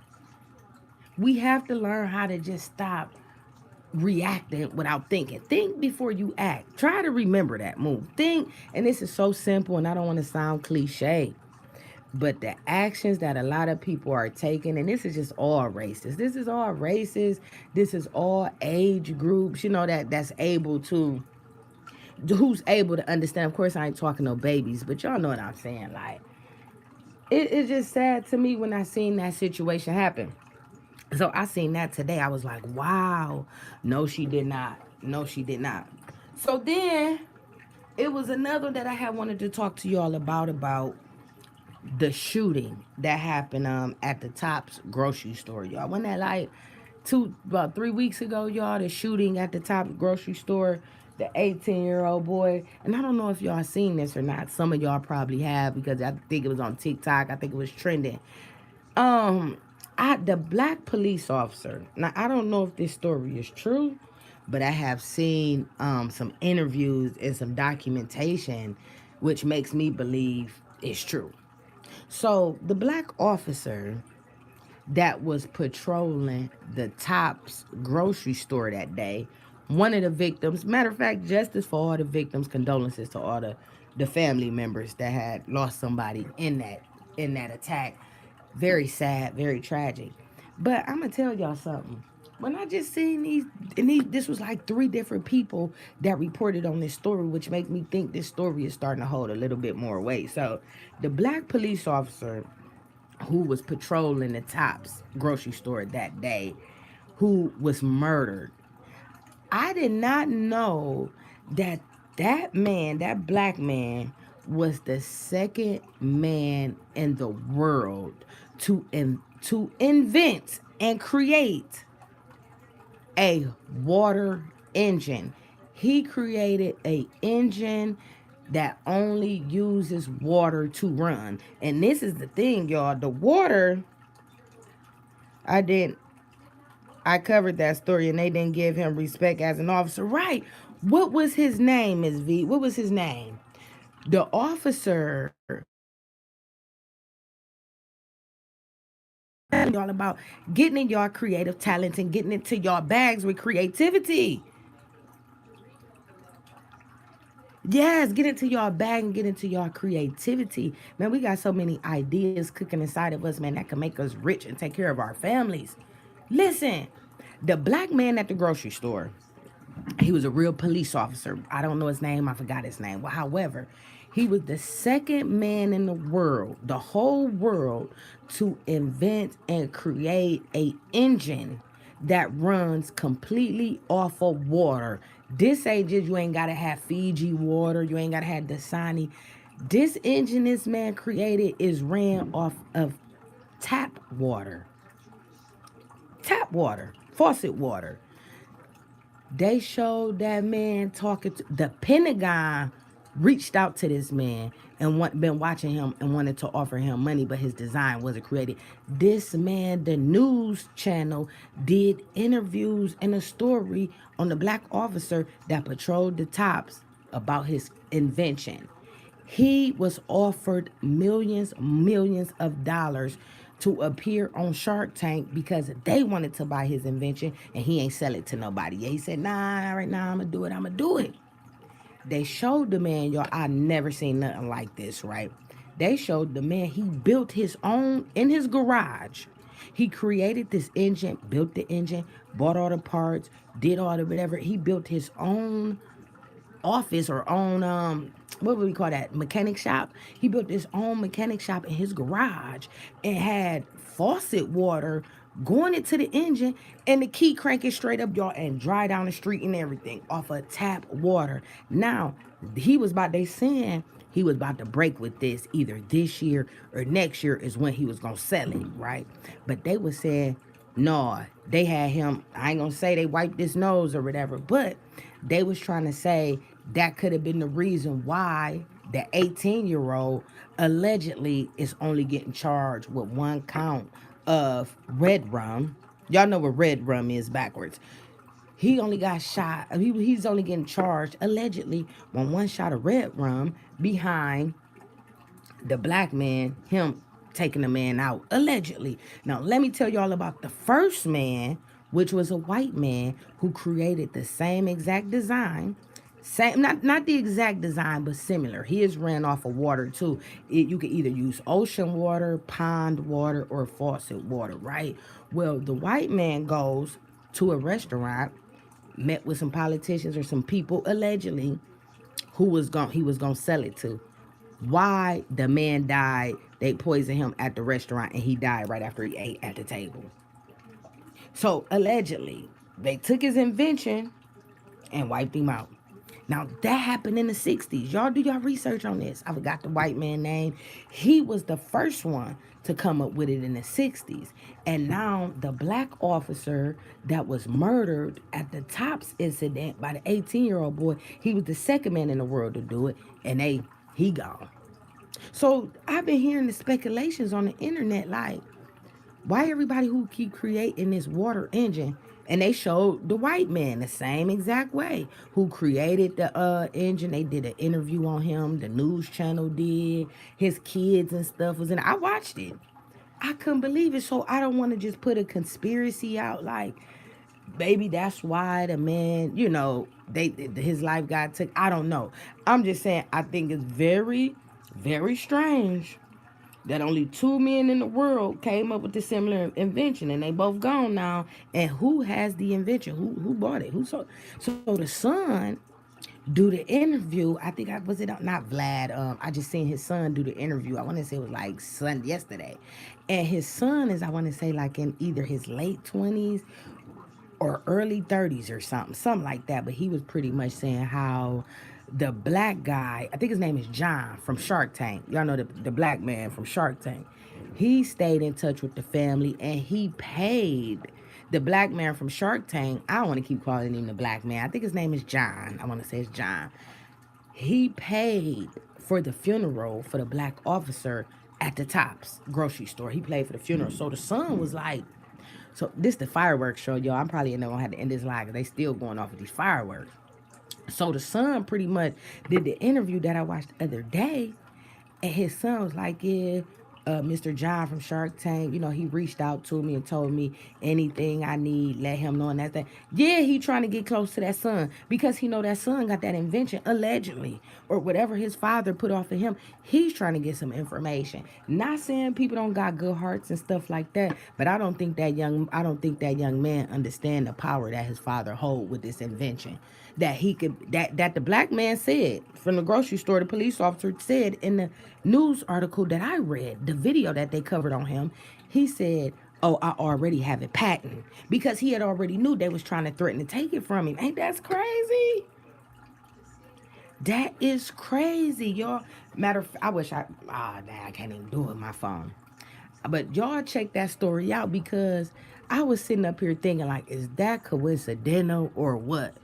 A: We have to learn how to just stop reacting without thinking. Think before you act. Try to remember that move. Think, and this is so simple, and I don't want to sound cliche, but the actions that a lot of people are taking, and this is just all races. This is all races. This is all age groups. That's able to, who's able to understand. Of course, I ain't talking no babies, but y'all know what I'm saying. Like, it's just sad to me when I seen that situation happen. So I seen that today. I was like, wow. No, she did not. No, she did not. So then it was another that I had wanted to talk to y'all about the shooting that happened at the Tops grocery store, y'all. Wasn't that like about 3 weeks ago, y'all? The shooting at the Tops grocery store, the 18-year-old boy. And I don't know if y'all seen this or not. Some of y'all probably have because I think it was on TikTok. I think it was trending. Um, the black police officer. Now I don't know if this story is true, but I have seen some interviews and some documentation, which makes me believe it's true. So the black officer that was patrolling the Tops grocery store that day, one of the victims. Matter of fact, justice for all the victims. Condolences to all the family members that had lost somebody in that attack. Very sad, very tragic. But I'm gonna tell y'all something. When I just seen this was like three different people that reported on this story, which make me think this story is starting to hold a little bit more weight. So, the black police officer who was patrolling the Tops grocery store that day, who was murdered. I did not know that that black man, was the second man in the world to invent and create a water engine. He created a engine that only uses water to run. And this is the thing, y'all. The water, I didn't I covered that story and they didn't give him respect as an officer. Right. What was his name, Ms. V? What was his name? The officer y'all about getting in your creative talent and getting into your bags with creativity. Yes, get into your bag and get into your creativity. Man, we got so many ideas cooking inside of us, man, that can make us rich and take care of our families. Listen, the black man at the grocery store, he was a real police officer. I don't know his name. I forgot his name. Well, however, he was the second man in the world, the whole world, to invent and create a engine that runs completely off of water. This ain't just, you ain't gotta have Fiji water, you ain't gotta have Dasani. This engine this man created is ran off of tap water. Tap water, faucet water. They showed that man talking to the Pentagon, reached out to this man and been watching him and wanted to offer him money, but his design wasn't created. This man, the news channel, did interviews and a story on the black officer that patrolled the tops about his invention. He was offered millions of dollars to appear on Shark Tank because they wanted to buy his invention and he ain't sell it to nobody. Yeah, he said, nah, right now I'm gonna do it. They showed the man, y'all, I never seen nothing like this, right? They showed the man, he built his own in his garage. He created this engine, built the engine, bought all the parts, did all the whatever. He built his own office or own what would we call that, mechanic shop. He built his own mechanic shop in his garage and had faucet water going into the engine and the key cranking straight up, y'all, and dry down the street and everything off of tap water. Now he was about, they saying he was about to break with this either this year or next year is when he was gonna sell it, right? But they was saying no, they had him, I ain't gonna say they wiped his nose or whatever, but they was trying to say that could have been the reason why the 18-year-old allegedly is only getting charged with one count of red rum. Y'all know what red rum is backwards. He only got shot, he's only getting charged allegedly with one shot of red rum behind the black man, him taking the man out, allegedly. Now, let me tell y'all about the first man, which was a white man who created the same exact design. Same, not the exact design, but similar. His ran off of water too. You could either use ocean water, pond water, or faucet water, right? Well, the white man goes to a restaurant, met with some politicians or some people allegedly he was gonna sell it to. Why the man died, they poisoned him at the restaurant and he died right after he ate at the table. So allegedly, they took his invention and wiped him out. Now that happened in the 60s. Y'all do y'all research on this. I forgot the white man name. He was the first one to come up with it in the 60s. And now the black officer that was murdered at the Tops incident by the 18-year-old boy, he was the second man in the world to do it. And he gone. So I've been hearing the speculations on the internet like, why everybody who keep creating this water engine, and they showed the white man the same exact way who created the engine. They did an interview on him, the news channel did, his kids and stuff was in it. I watched it. I couldn't believe it. So I don't want to just put a conspiracy out like maybe that's why the man, his life got took. I don't know. I'm just saying I think it's very strange that only two men in the world came up with the similar invention and they both gone now. And who has the invention? Who bought it? Who sold? So the son do the interview. I think I was it not Vlad. I just seen his son do the interview. I want to say it was like Sunday yesterday, and his son is, I want to say, like in either his late 20s or early 30s or something like that. But he was pretty much saying how the black guy, I think his name is John from Shark Tank. Y'all know the black man from Shark Tank. He stayed in touch with the family and he paid the black man from Shark Tank. I don't want to keep calling him the black man. I think his name is John. I want to say it's John. He paid for the funeral for the black officer at the Tops grocery store. He paid for the funeral. So the son was like, so this the fireworks show, y'all. I'm probably gonna have to end this live because they still going off with these fireworks. So the son pretty much did the interview that I watched the other day, and his son was like, yeah, Mr. John from Shark Tank, he reached out to me and told me anything I need, let him know, and that's that. Yeah, he trying to get close to that son because he know that son got that invention, allegedly, or whatever his father put off of him. He's trying to get some information. Not saying people don't got good hearts and stuff like that, but I don't think that young man understand the power that his father hold with this invention. That he could, that the black man said from the grocery store, the police officer said in the news article that I read, the video that they covered on him, he said, Oh, I already have it patent, because he had already knew they was trying to threaten to take it from him. Ain't that crazy? That is crazy, y'all. I wish I can't even do it with my phone. But y'all check that story out, because I was sitting up here thinking, like, is that coincidental or what?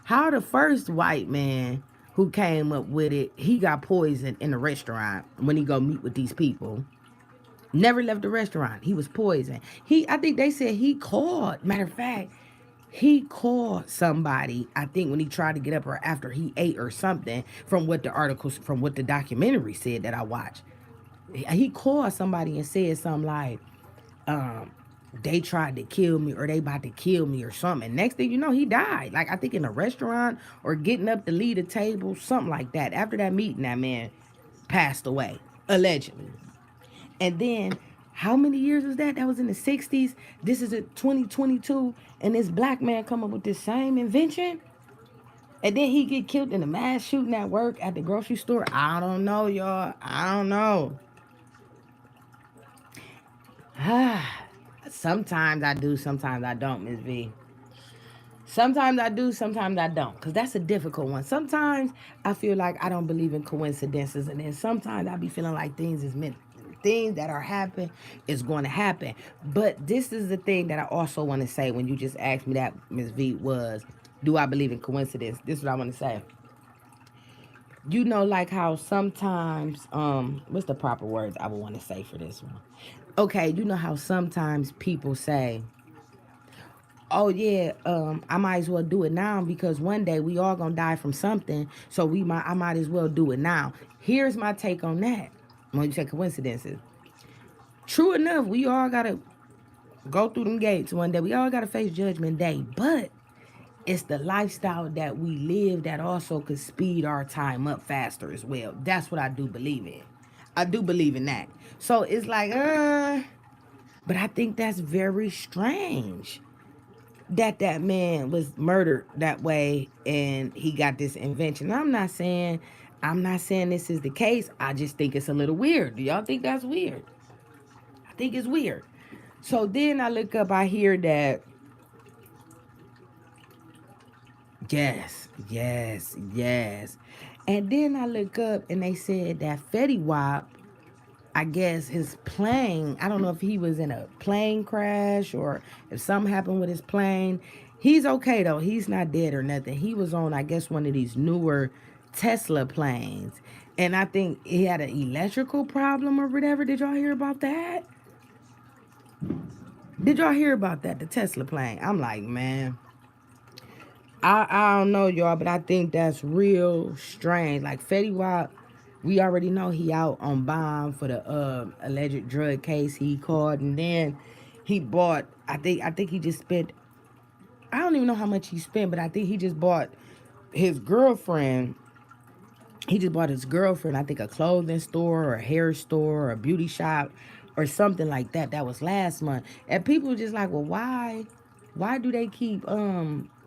A: How the first white man who came up with it, he got poisoned in a restaurant when he go meet with these people. Never left the restaurant. He was poisoned. I think they said he called. Matter of fact, he called somebody, I think, when he tried to get up, or after he ate or something, from what the documentary said that I watched. He called somebody and said something like, um, they tried to kill me, or they about to kill me or something. And next thing you know, he died. Like, I think in a restaurant, or getting up to lead a table, something like that. After that meeting, that man passed away, allegedly. And then, how many years was that? That was in the 60s. This is a 2022, and this black man come up with this same invention. And then he get killed in a mass shooting at work at the grocery store. I don't know, y'all. I don't know. Sometimes I do, sometimes I don't, Miss V. Sometimes I do, sometimes I don't. Because that's a difficult one. Sometimes I feel like I don't believe in coincidences. And then sometimes I be feeling like things that are happening is going to happen. But this is the thing that I also want to say when you just asked me that, Miss V, was, do I believe in coincidence? This is what I want to say. You know, like how sometimes, what's the proper words I would want to say for this one? Okay, you know how sometimes people say, oh yeah, I might as well do it now, because one day we all gonna die from something, so I might as well do it now. Here's my take on that. When you say coincidences, true enough, we all gotta go through them gates one day. We all gotta face judgment day, but it's the lifestyle that we live that also could speed our time up faster as well. That's what I do believe in. I do believe in that. So it's like, but I think that's very strange that man was murdered that way and he got this invention. I'm not saying this is the case. I just think it's a little weird. Do y'all think that's weird? I think it's weird. So then I look up, I hear that, yes. And then I look up and they said that Fetty Wap, I guess his plane, I don't know if he was in a plane crash or if something happened with his plane. He's okay though. He's not dead or nothing. He was on, I guess, one of these newer Tesla planes. And I think he had an electrical problem or whatever. Did y'all hear about that? Did y'all hear about that? The Tesla plane. I'm like, man, I don't know, y'all, but I think that's real strange. Like Fetty Wap, we already know he out on bond for the alleged drug case he called, and then he bought. I think he just spent. I don't even know how much he spent, but I think he just bought his girlfriend. He just bought his girlfriend, I think, a clothing store or a hair store or a beauty shop or something like that. That was last month, and people were just like, well, why do they keep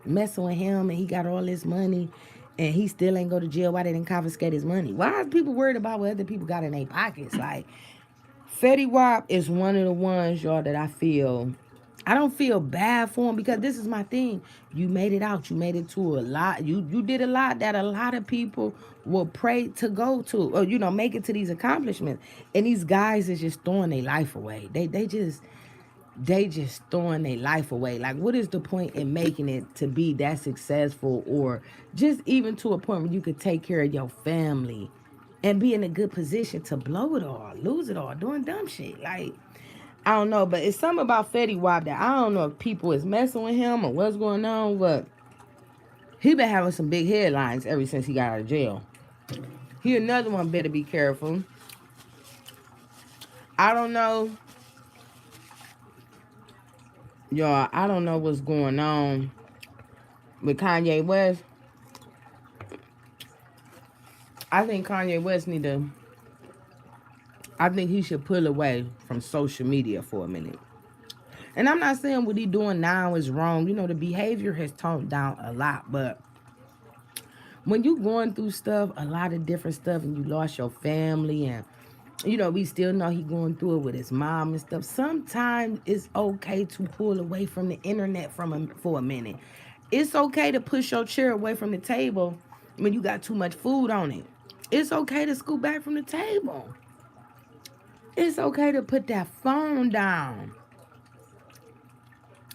A: messing with him, and he got all this money and he still ain't go to jail? Why they didn't confiscate his money? Why are people worried about what other people got in their pockets? Like, Fetty Wap is one of the ones, y'all, that I don't feel bad for him, because this is my thing. You made it out. You made it to a lot. You did a lot that a lot of people will pray to go to, or make it to these accomplishments. And these guys is just throwing their life away. They just throwing their life away. Like, what is the point in making it to be that successful, or just even to a point where you could take care of your family and be in a good position to blow it all, lose it all, doing dumb shit? Like, I don't know, but it's something about Fetty Wap that I don't know if people is messing with him or what's going on, but he been having some big headlines ever since he got out of jail. He another one, better be careful. I don't know, y'all. I don't know what's going on with Kanye West. I think Kanye West I think he should pull away from social media for a minute. And I'm not saying what he doing now is wrong. The behavior has toned down a lot. But when you going through stuff, a lot of different stuff, and you lost your family, and We still know he going through it with his mom and stuff. Sometimes it's okay to pull away from the internet from him for a minute. It's okay to push your chair away from the table when you got too much food on it. It's okay to scoot back from the table. It's okay to put that phone down.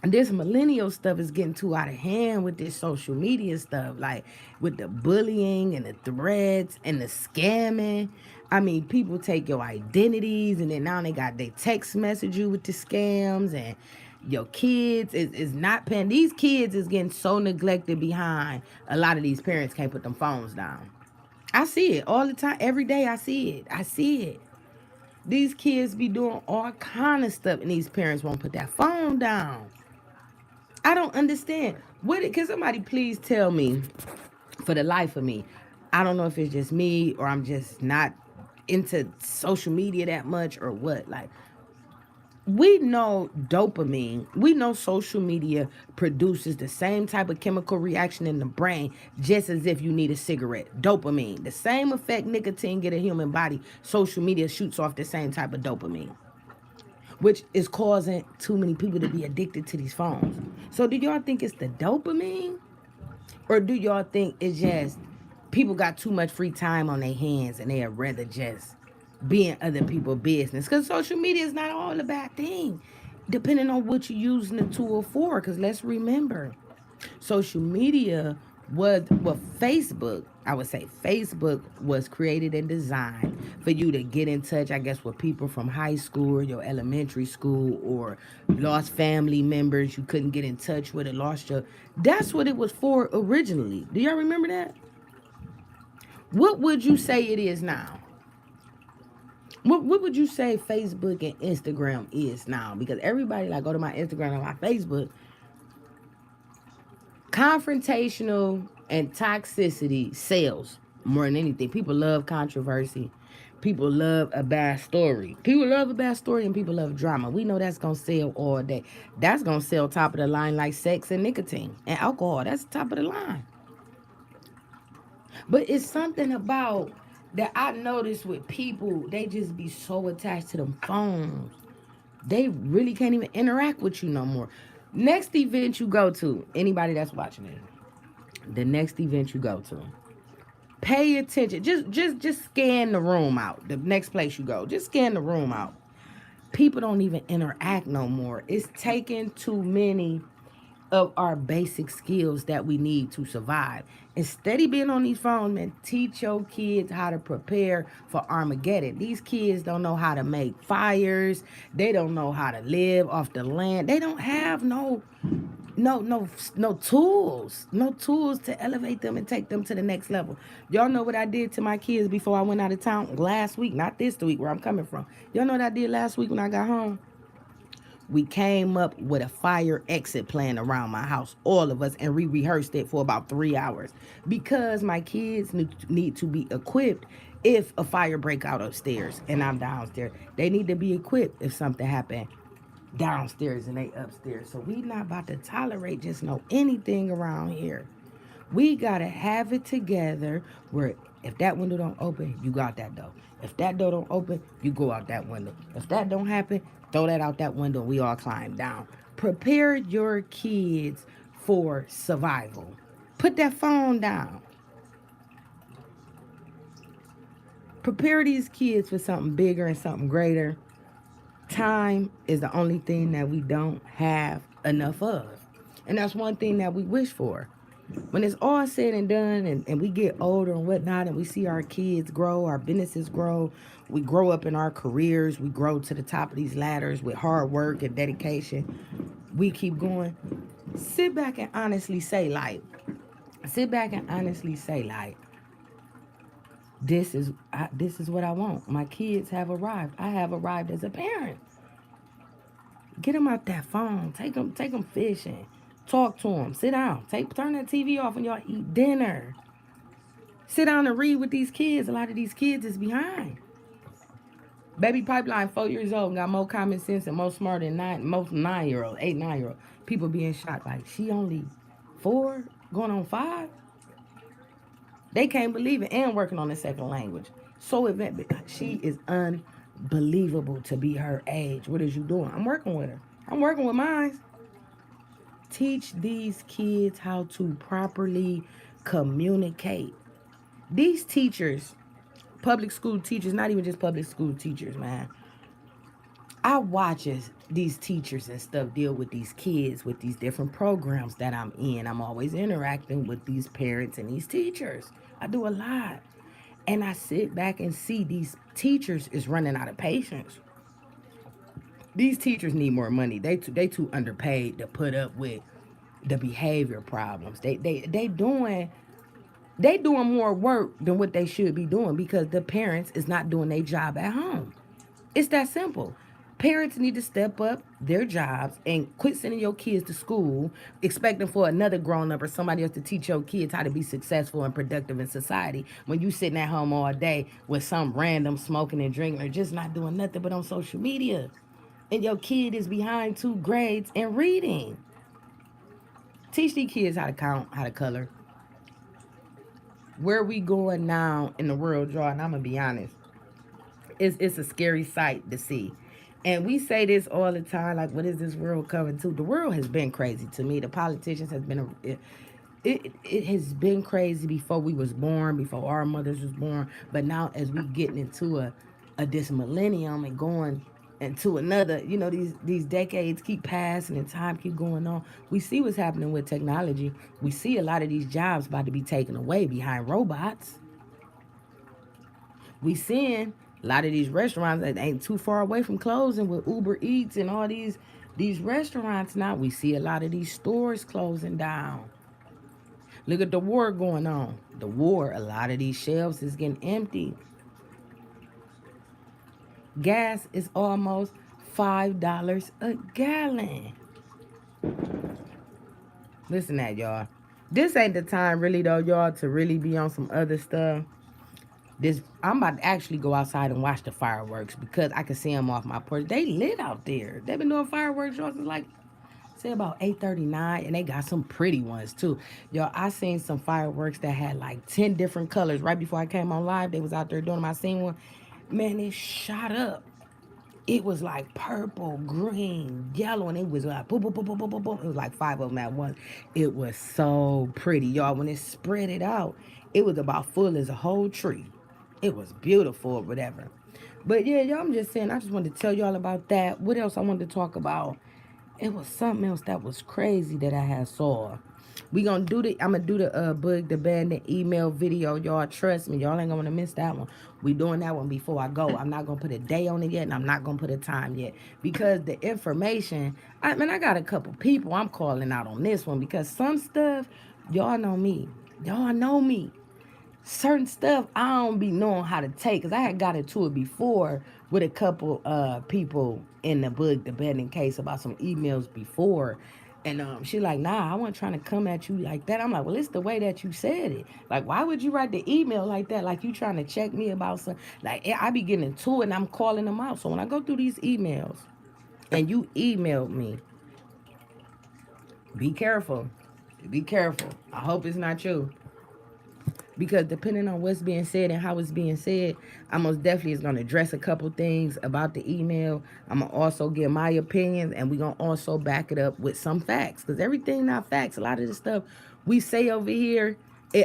A: This millennial stuff is getting too out of hand with this social media stuff, like with the bullying and the threats and the scamming. I mean, people take your identities and then now they got they text message you with the scams, and your kids is not paying. These kids is getting so neglected behind. A lot of these parents can't put them phones down. I see it all the time. Every day I see it. I see it. These kids be doing all kind of stuff and these parents won't put that phone down. I don't understand. Can somebody please tell me, for the life of me? I don't know if it's just me or I'm just not into social media that much or what. Like, we know dopamine, we know social media produces the same type of chemical reaction in the brain, just as if you need a cigarette. Dopamine, the same effect nicotine get a human body, social media shoots off the same type of dopamine, which is causing too many people to be addicted to these phones. So do y'all think it's the dopamine? Or do y'all think it's just people got too much free time on their hands and they'd rather just be in other people's business? Because social media is not all a bad thing, depending on what you're using the tool for. Because let's remember, social media was, well, Facebook, I would say Facebook was created and designed for you to get in touch, I guess, with people from high school or your elementary school, or lost family members you couldn't get in touch with, or lost your, that's what it was for originally. Do y'all remember that? What would you say it is now? What would you say Facebook and Instagram is now? Because everybody like go to my Instagram and my Facebook. Confrontational and toxicity sells more than anything. People love controversy. People love a bad story. People love a bad story and people love drama. We know that's going to sell all day. That's going to sell top of the line like sex and nicotine and alcohol. That's top of the line. But it's something about that I notice with people, they just be so attached to them phones. They really can't even interact with you no more. Next event you go to, anybody that's watching it, the next event you go to, pay attention. Just scan the room out. The next place you go, just scan the room out. People don't even interact no more. It's taking too many of our basic skills that we need to survive. Instead of being on these phones, man, teach your kids how to prepare for Armageddon. These kids don't know how to make fires. They don't know how to live off the land. They don't have no tools. No tools to elevate them and take them to the next level. Y'all know what I did to my kids before I went out of town last week, not this week where I'm coming from. Y'all know what I did last week when I got home? We came up with a fire exit plan around my house, all of us, and we rehearsed it for about 3 hours because my kids need to be equipped if a fire break out upstairs and I'm downstairs. They need to be equipped if something happened downstairs and they upstairs. So we not about to tolerate just no anything around here. We gotta have it together where if that window don't open, you go out that door. If that door don't open, you go out that window. If that don't happen, throw that out that window and we all climb down. Prepare your kids for survival. Put that phone down. Prepare these kids for something bigger and something greater. Time is the only thing that we don't have enough of. And that's one thing that we wish for. When it's all said and done and we get older and whatnot and we see our kids grow, our businesses grow, we grow up in our careers, we grow to the top of these ladders with hard work and dedication, we keep going. Sit back and honestly say, like, this is what I want. My kids have arrived. I have arrived as a parent. Get them out that phone. Take them fishing. Talk to them. Sit down. Turn that TV off when y'all eat dinner. Sit down and read with these kids. A lot of these kids is behind. Baby Pipeline, 4 years old, got more common sense and more smart than most 9-year-old, 8, 9-year-old. People being shocked like, she only 4, going on 5? They can't believe it, and working on a second language. So she is unbelievable to be her age. What is you doing? I'm working with her. I'm working with mine. Teach these kids how to properly communicate. These teachers, public school teachers, not even just public school teachers, man. I watches these teachers and stuff deal with these kids with these different programs that I'm in. I'm always interacting with these parents and these teachers. I do a lot. And I sit back and see these teachers is running out of patience. These teachers need more money. They too underpaid to put up with the behavior problems. They doing more work than what they should be doing because the parents is not doing their job at home. It's that simple. Parents need to step up their jobs and quit sending your kids to school expecting for another grown up or somebody else to teach your kids how to be successful and productive in society when you sitting at home all day with some random smoking and drinking or just not doing nothing but on social media. And your kid is behind 2 grades in reading. Teach these kids how to count, how to color. Where we going now in the world, y'all, and I'm gonna be honest, it's a scary sight to see. And we say this all the time, like, what is this world coming to? The world has been crazy to me. The politicians has been it has been crazy before we was born, before our mothers was born. But now as we getting into a this millennium and going into another, these decades keep passing and time keep going on. We see what's happening with technology. We see a lot of these jobs about to be taken away behind robots. We seeing a lot of these restaurants that ain't too far away from closing with Uber Eats and all these restaurants now. We see a lot of these stores closing down. Look at the war going on. The war, a lot of these shelves is getting empty. Gas is almost $5 a gallon. Listen that, y'all. This ain't the time really though, y'all, to really be on some other stuff. I'm about to actually go outside and watch the fireworks because I can see them off my porch. They lit out there. They've been doing fireworks since like say about 8:39, and they got some pretty ones too. Yo, I seen some fireworks that had like 10 different colors right before I came on live. They was out there doing them. I seen one. Man, it shot up. It was like purple, green, yellow, and it was like boom, boom, boom, boom, boom, boom, boom. It was like 5 of them at once. It was so pretty, y'all. When it spread it out, it was about full as a whole tree. It was beautiful or whatever. But yeah, y'all, I'm just saying, I just wanted to tell y'all about that. What else I wanted to talk about? It was something else that was crazy that I had saw. I'm gonna do the book, the band, the email video. Y'all trust me. Y'all ain't gonna miss that one. We doing that one before I go. I'm not gonna put a day on it yet, and I'm not gonna put a time yet because the information. I got a couple people I'm calling out on this one because some stuff, y'all know me. Y'all know me. Certain stuff I don't be knowing how to take because I had got into it before with a couple people in the book, the bed in case about some emails before. And she like, nah, I wasn't trying to come at you like that. I'm like, well, it's the way that you said it. Like, why would you write the email like that? Like you trying to check me about something. Like I be getting into it and I'm calling them out. So when I go through these emails and you emailed me, be careful. Be careful. I hope it's not you. Because depending on what's being said and how it's being said, I most definitely is going to address a couple things about the email. I'm going to also give my opinions, and we're going to also back it up with some facts. Because everything not facts. A lot of the stuff we say over here,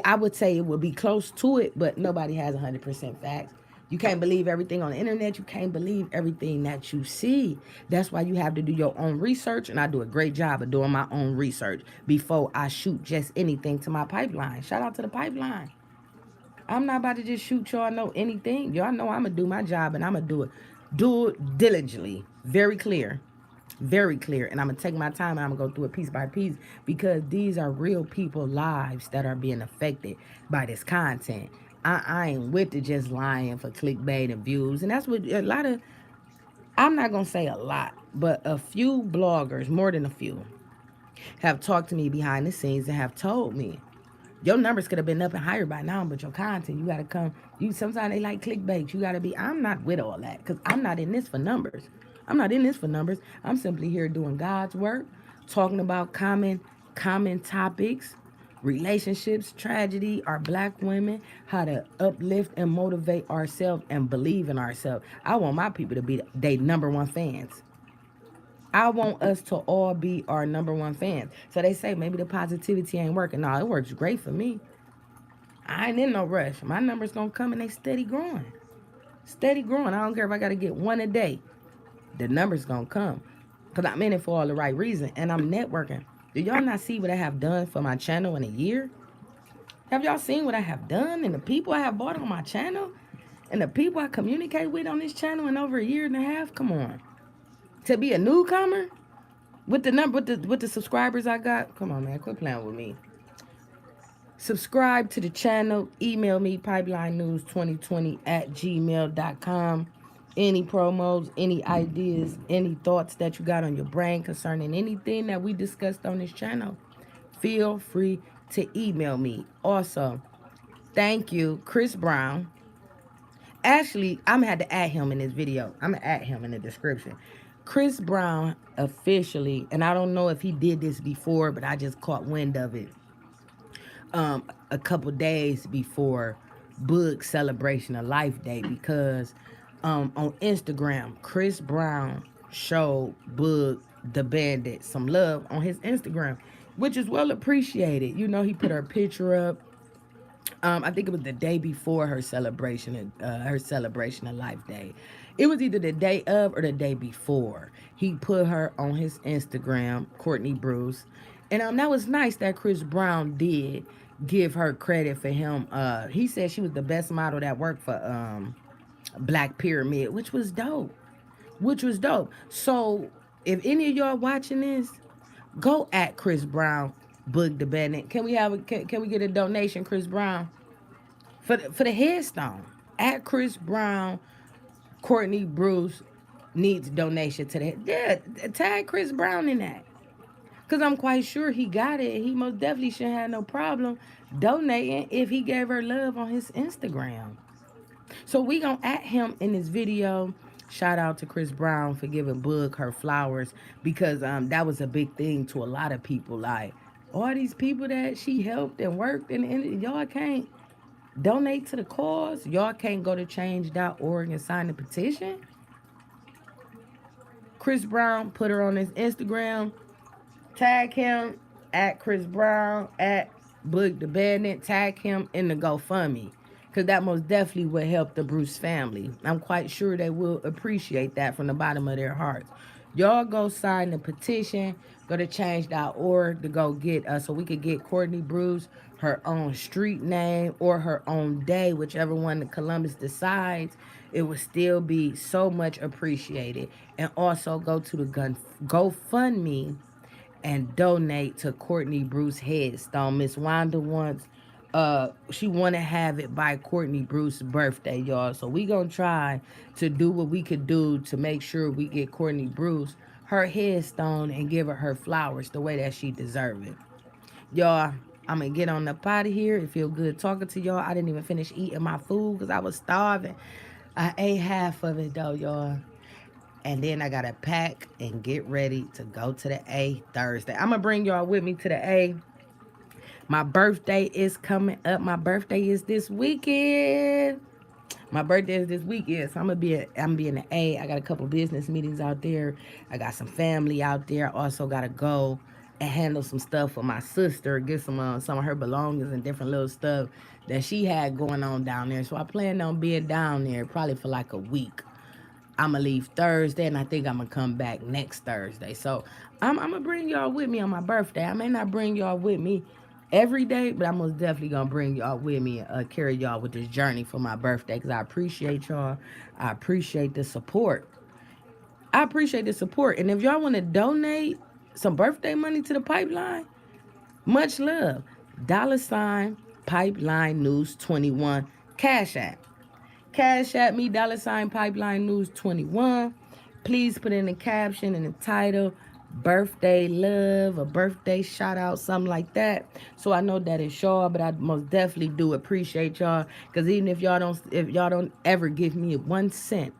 A: I would say it would be close to it, but nobody has 100% facts. You can't believe everything on the internet. You can't believe everything that you see. That's why you have to do your own research, and I do a great job of doing my own research before I shoot just anything to my pipeline. Shout out to the pipeline. I'm not about to just shoot y'all know anything. Y'all know I'm gonna do my job and I'm gonna do it diligently. Very clear. Very clear. And I'm gonna take my time and I'm gonna go through it piece by piece because these are real people lives that are being affected by this content. I ain't with the just lying for clickbait and views. And that's what a lot of I'm not gonna say a lot, but a few bloggers, more than a few, have talked to me behind the scenes and have told me your numbers could have been up and higher by now, but your content, you gotta come. You sometimes they like clickbait. You gotta be. I'm not with all that because I'm not in this for numbers. I'm not in this for numbers. I'm simply here doing God's work, talking about common topics, relationships, tragedy, our black women, how to uplift and motivate ourselves and believe in ourselves. I want my people to be they number one fans. I want us to all be our number one fans. So they say maybe the positivity ain't working. No, it works great for me. I ain't in no rush. My numbers gonna come and they steady growing. Steady growing. I don't care if I gotta get one a day. The numbers gonna come. Cause I'm in it for all the right reason. And I'm networking. Do y'all not see what I have done for my channel in a year? Have y'all seen what I have done and the people I have bought on my channel? And the people I communicate with on this channel in over a year and a half? Come on. To be a newcomer with the number with the subscribers I got? Come on, man. Quit playing with me. Subscribe to the channel. Email me, pipelinenews2020@gmail.com. Any promos, any ideas, any thoughts that you got on your brain concerning anything that we discussed on this channel, feel free to email me. Also, thank you, Chris Brown. Actually, I'm gonna have to add him in this video. I'm gonna add him in the description. Chris Brown officially, and I don't know if he did this before, but I just caught wind of it a couple days before Boog Celebration of Life Day, because on Instagram, Chris Brown showed Boog the Bandit some love on his Instagram, which is well appreciated. You know, he put her picture up. I think it was the day before her celebration of Life Day. It was either the day of or the day before. He put her on his Instagram, Courtney Bruce, and that was nice that Chris Brown did give her credit for him. He said she was the best model that worked for Black Pyramid, which was dope. Which was dope. So if any of y'all watching this, go at Chris Brown, Boog the Bandit. Can we have can we get a donation, Chris Brown, for the headstone? At Chris Brown, Courtney Bruce needs donation to that. Yeah, tag Chris Brown in that. Cause I'm quite sure he got it. He most definitely shouldn't have no problem donating if he gave her love on his Instagram. So we gonna at him in this video. Shout out to Chris Brown for giving Boog her flowers, because that was a big thing to a lot of people. Like, all these people that she helped and worked, and y'all can't donate to the cause. Y'all can't go to change.org and sign the petition. Chris Brown put her on his Instagram. Tag him at Chris Brown, at Boog the Bandit. Tag him in the GoFundMe, because that most definitely will help the Bruce family. I'm quite sure they will appreciate that from the bottom of their hearts. Y'all go sign the petition. Go to change.org to go get so we could get Courtney Bruce her own street name or her own day, whichever one the Columbus decides. It would still be so much appreciated. And also go to the GoFundMe and donate to Courtney Bruce headstone. Miss Wanda wants, she want to have it by Courtney Bruce's birthday, y'all. So we gonna try to do what we could do to make sure we get Courtney Bruce her headstone and give her flowers the way that she deserve it. Y'all, I'm gonna get on up out of here. It feel good talking to y'all. I didn't even finish eating my food because I was starving. I ate half of it though, y'all. And then I gotta pack and get ready to go to the A Thursday. I'm gonna bring y'all with me to the A. My birthday is coming up. My birthday is this weekend. My birthday is this weekend, so I'm gonna be in the A. I got a couple business meetings out there. I got some family out there. I also gotta go and handle some stuff for my sister, get some of her belongings and different little stuff that she had going on down there. So I plan on being down there probably for like a week. I'm gonna leave Thursday, and I think I'm gonna come back next Thursday. So I'm gonna bring y'all with me on my birthday. I may not bring y'all with me every day, but I'm most definitely gonna bring y'all with me, carry y'all with this journey for my birthday, because I appreciate y'all. I appreciate the support. I appreciate the support. And if y'all want to donate some birthday money to the pipeline, much love. $ Pipeline News 21 Cash App. Cash at me, $ Pipeline News 21. Please put in the caption and the title, birthday love, a birthday shout out, something like that. So I know that it's y'all, but I most definitely do appreciate y'all. Because even if y'all don't ever give me 1 cent,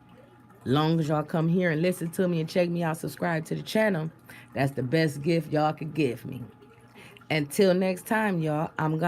A: long as y'all come here and listen to me and check me out, subscribe to the channel, that's the best gift y'all could give me. Until next time, y'all, I'm gone.